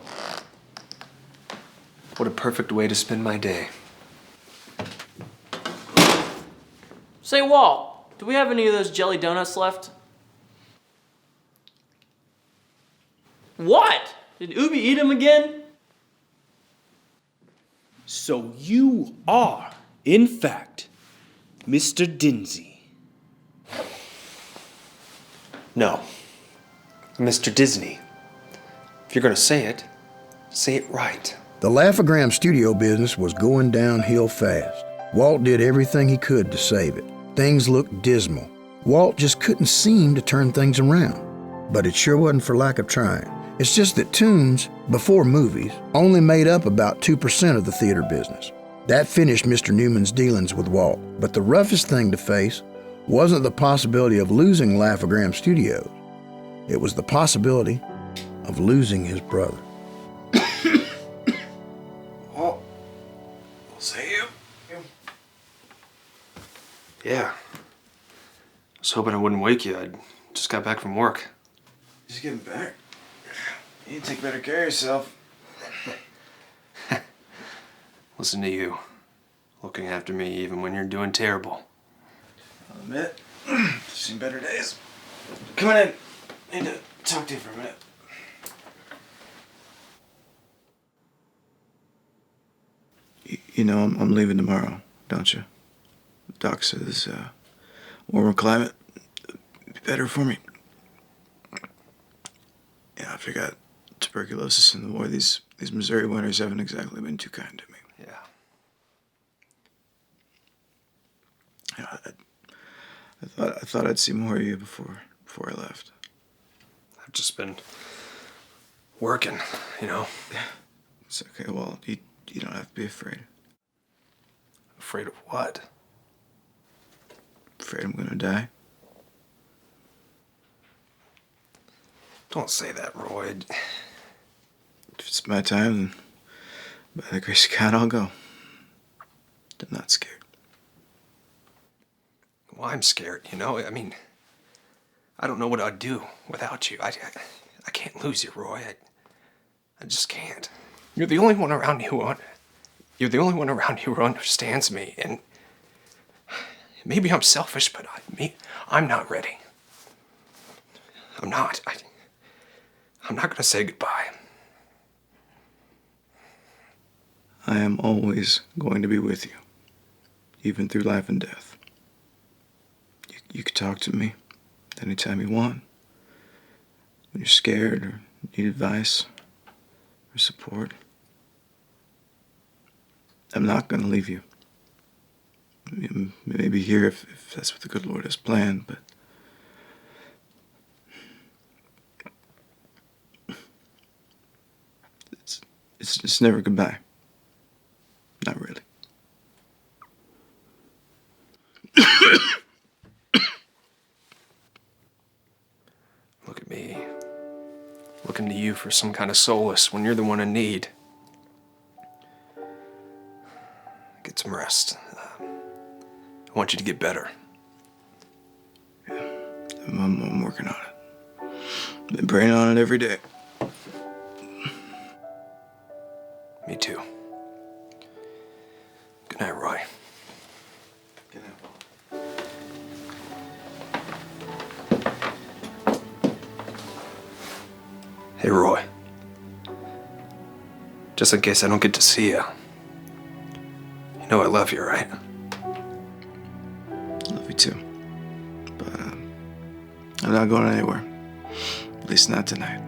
Speaker 15: What a perfect way to spend my day.
Speaker 11: Say, Walt, do we have any of those jelly donuts left? What? Did Ubi eat them again?
Speaker 10: So you are, in fact, Mr. Dinsey.
Speaker 15: No. Mr. Disney. If you're gonna say it right.
Speaker 3: The Laugh-O-Gram studio business was going downhill fast. Walt did everything he could to save it. Things looked dismal. Walt just couldn't seem to turn things around. But it sure wasn't for lack of trying. It's just that tunes, before movies, only made up about 2% of the theater business. That finished Mr. Newman's dealings with Walt. But the roughest thing to face wasn't the possibility of losing Laugh-O-Gram Studios. It was the possibility of losing his brother.
Speaker 15: Well, we'll see you. Yeah. I was hoping I wouldn't wake you. I just got back from work.
Speaker 2: Just getting back. You need to take better care of yourself.
Speaker 15: Listen to you. Looking after me even when you're doing terrible.
Speaker 2: I'll admit, seen better days. Come on in. I need to talk to you for a minute. You know, I'm leaving tomorrow, don't you? The doc says warmer climate be better for me. Yeah, after I got tuberculosis in the war, these Missouri winters haven't exactly been too kind to me. Yeah, I thought I'd see more of you before I left.
Speaker 15: I've just been working, you know.
Speaker 2: It's okay, Walt. You don't have to be afraid.
Speaker 15: Afraid of what?
Speaker 2: Afraid I'm gonna die?
Speaker 15: Don't say that, Roy.
Speaker 2: If it's my time, then by the grace of God, I'll go. I'm not scared.
Speaker 15: Well, I'm scared, you know? I mean, I don't know what I'd do without you. I can't lose you, Roy. I just can't. You're the only one around who understands me, and maybe I'm selfish, but I'm not ready. I'm not. I'm not gonna say goodbye.
Speaker 2: I am always going to be with you, even through life and death. You can talk to me anytime you want. When you're scared or need advice or support. I'm not going to leave you. Maybe here if that's what the good Lord has planned, but it's never goodbye. Not really.
Speaker 15: Look at me. Looking to you for some kind of solace when you're the one in need. Get some rest. I want you to get better.
Speaker 2: I'm working on it. Been praying on it every day.
Speaker 15: Me too. Good night, Roy.
Speaker 2: Good night.
Speaker 15: Hey, Roy. Just in case I don't get to see you. You know I love you, right?
Speaker 2: Love you too. But I'm not going anywhere. At least not tonight.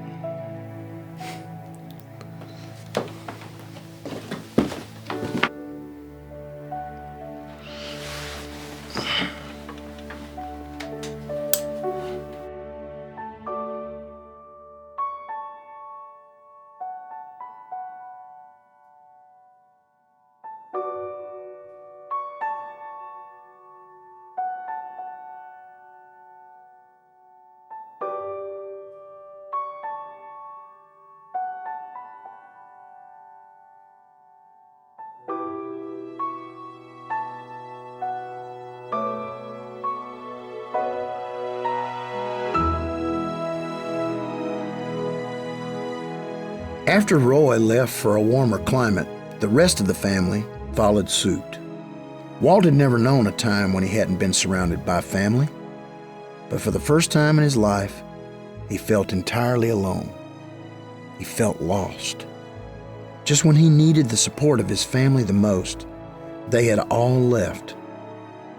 Speaker 3: After Roy left for a warmer climate, the rest of the family followed suit. Walt had never known a time when he hadn't been surrounded by family, but for the first time in his life, he felt entirely alone. He felt lost. Just when he needed the support of his family the most, they had all left.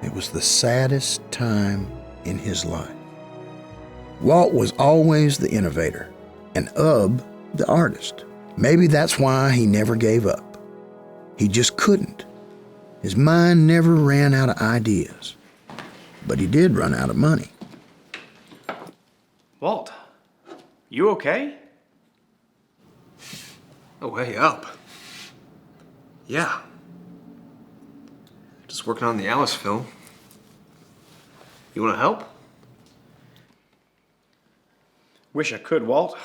Speaker 3: It was the saddest time in his life. Walt was always the innovator, and Ub the artist. Maybe that's why he never gave up. He just couldn't. His mind never ran out of ideas. But he did run out of money.
Speaker 23: Walt, you okay?
Speaker 15: Oh, hey, up. Yeah. Just working on the Alice film. You want to help?
Speaker 23: Wish I could, Walt.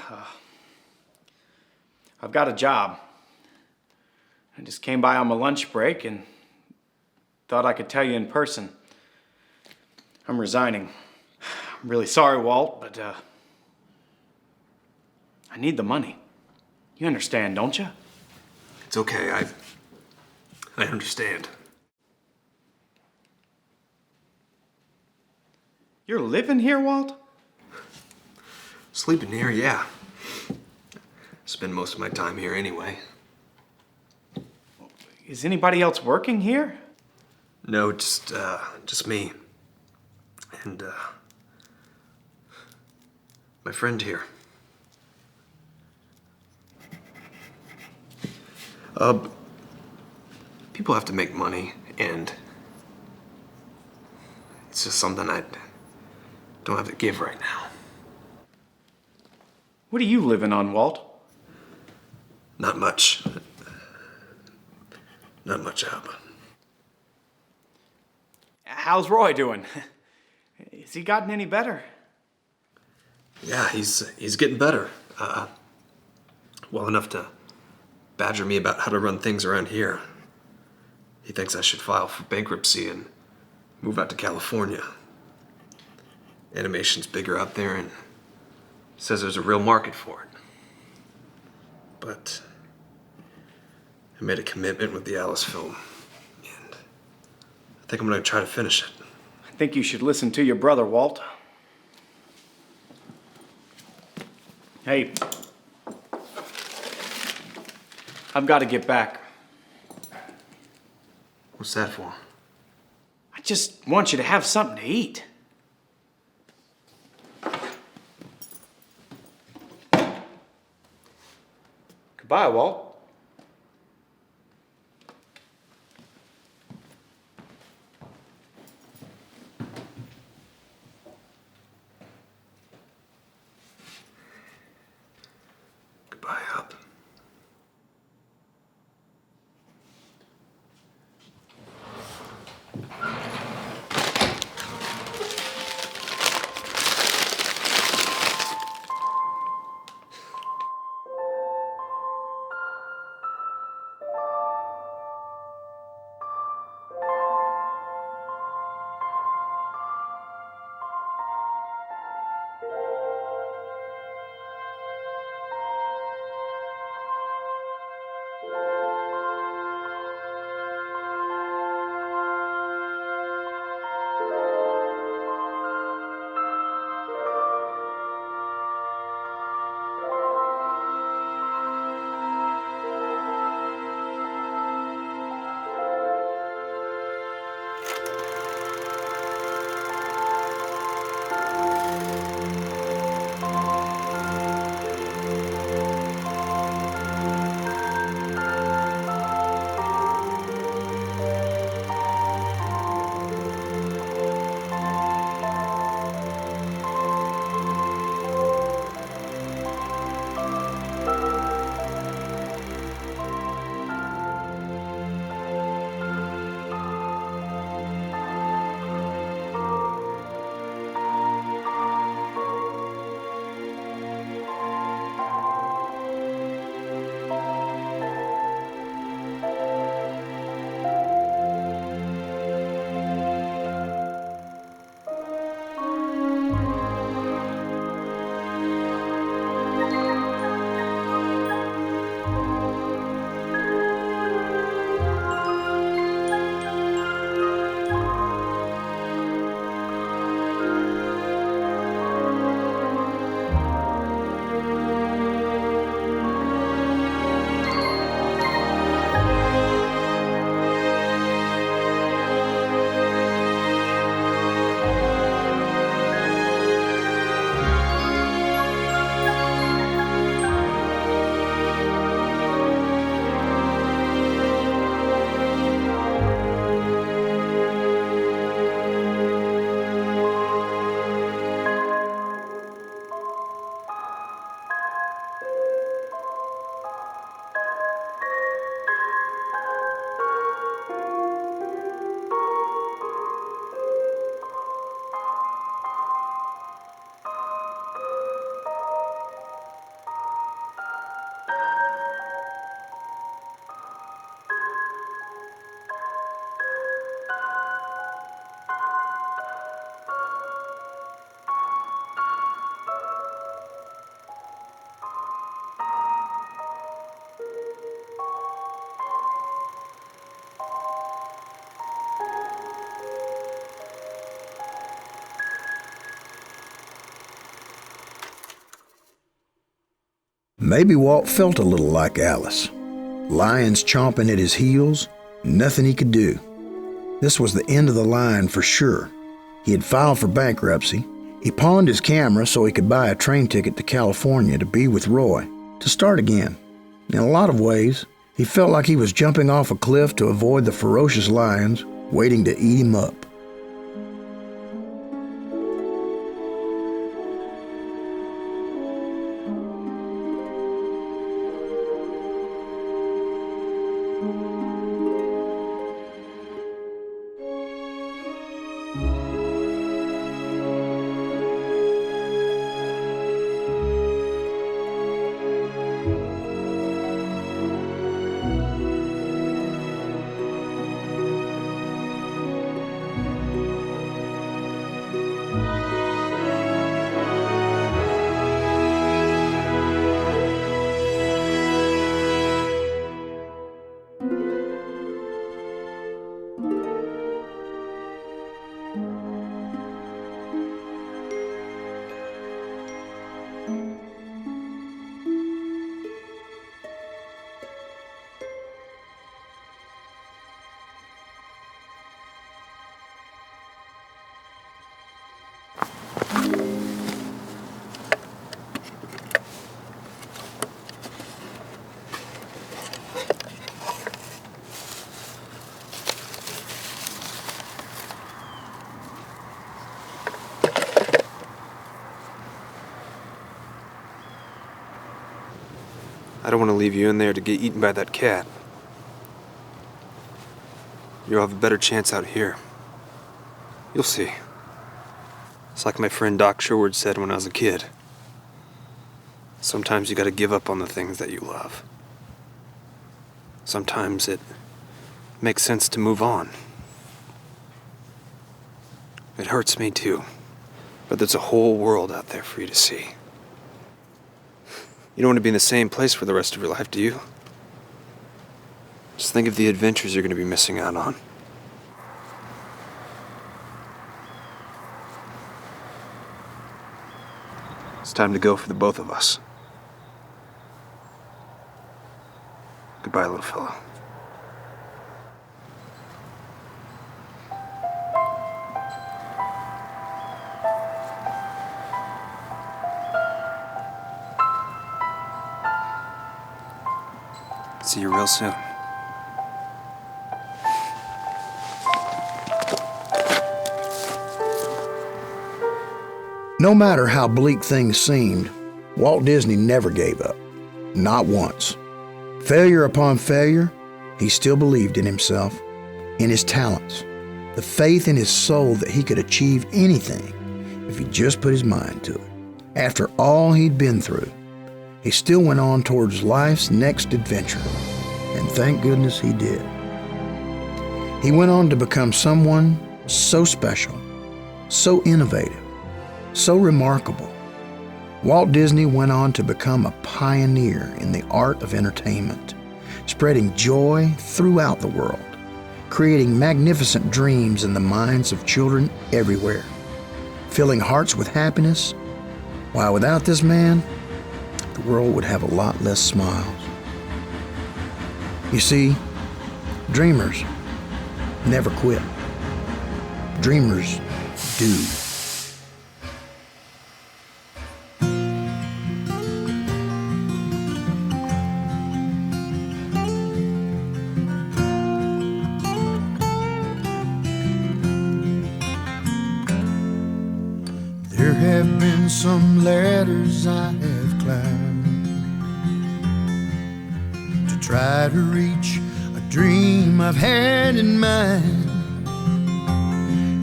Speaker 23: I've got a job. I just came by on my lunch break and thought I could tell you in person. I'm resigning. I'm really sorry, Walt, but I need the money. You understand, don't you?
Speaker 15: It's okay. I understand.
Speaker 23: You're living here, Walt?
Speaker 15: Sleeping here, yeah. Spend most of my time here anyway.
Speaker 23: Is anybody else working here?
Speaker 15: No, just me. And, my friend here. People have to make money, and it's just something I don't have to give right now.
Speaker 23: What are you living on, Walt?
Speaker 15: Not much. Not much help.
Speaker 23: How's Roy doing? Has he gotten any better?
Speaker 15: Yeah, he's getting better. Well enough to badger me about how to run things around here. He thinks I should file for bankruptcy and move out to California. Animation's bigger out there and says there's a real market for it. But I made a commitment with the Alice film, and I think I'm gonna try to finish it.
Speaker 23: I think you should listen to your brother, Walt. Hey, I've got to get back.
Speaker 15: What's that for?
Speaker 23: I just want you to have something to eat.
Speaker 15: Goodbye, Walt. Goodbye, Hub.
Speaker 3: Maybe Walt felt a little like Alice. Lions chomping at his heels, nothing he could do. This was the end of the line for sure. He had filed for bankruptcy. He pawned his camera so he could buy a train ticket to California to be with Roy, to start again. In a lot of ways, he felt like he was jumping off a cliff to avoid the ferocious lions waiting to eat him up.
Speaker 15: I don't want to leave you in there to get eaten by that cat. You'll have a better chance out here. You'll see. It's like my friend Doc Sherwood said when I was a kid. Sometimes you gotta give up on the things that you love. Sometimes it makes sense to move on. It hurts me too, but there's a whole world out there for you to see. You don't want to be in the same place for the rest of your life, do you? Just think of the adventures you're going to be missing out on. It's time to go for the both of us. Goodbye, little fellow. See you real soon.
Speaker 3: No matter how bleak things seemed, Walt Disney never gave up. Not once. Failure upon failure, he still believed in himself, in his talents, the faith in his soul that he could achieve anything if he just put his mind to it. After all he'd been through, he still went on towards life's next adventure, and thank goodness he did. He went on to become someone so special, so innovative, so remarkable. Walt Disney went on to become a pioneer in the art of entertainment, spreading joy throughout the world, creating magnificent dreams in the minds of children everywhere, filling hearts with happiness, while without this man, the world would have a lot less smiles. You see, dreamers never quit. Dreamers do.
Speaker 5: There have been some ladders I have climbed to try to reach a dream I've had in mind.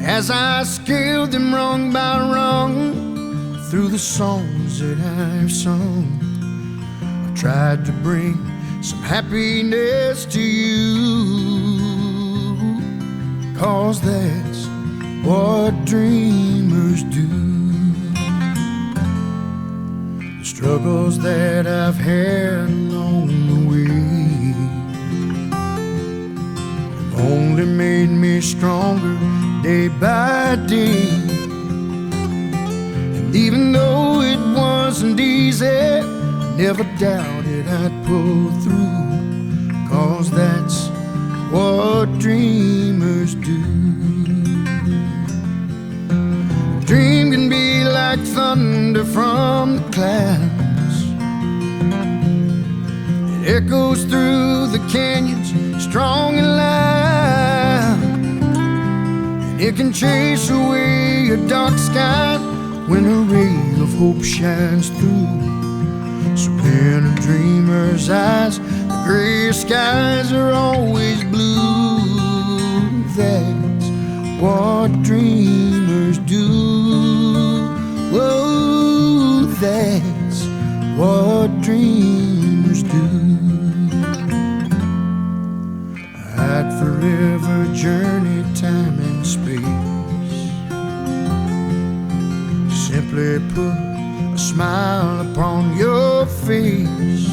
Speaker 5: As I scaled them rung by rung through the songs that I've sung, I've tried to bring some happiness to you, 'cause that's what dreamers do. The struggles that I've had along the way have only made me stronger day by day. And even though it wasn't easy, I never doubted I'd pull through, 'cause that's what dreamers do. A dream can be like thunder from the clouds. It echoes through the canyons, strong and loud. And it can chase away a dark sky when a ray of hope shines through. So in a dreamer's eyes, the gray skies are always blue. That's what dreamers do. Whoa, that's what dreamers do. I'd forever journey time and space, simply put a smile upon your face.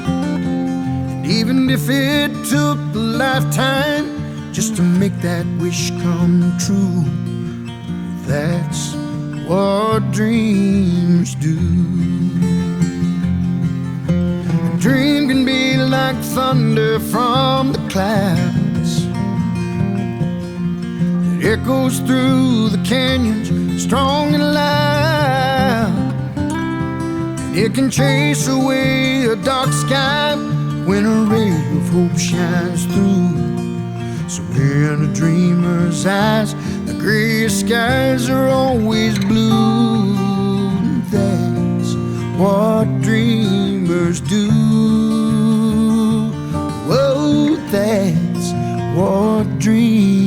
Speaker 5: And even if it took a lifetime just to make that wish come true, That's what dreams do. A dream can be like thunder from the clouds. It echoes through the canyons, strong and loud. And it can chase away a dark sky when a ray of hope shines through. So in a dreamer's eyes, the gray skies are always blue. That's what dreamers do. Whoa, that's what dreamers do.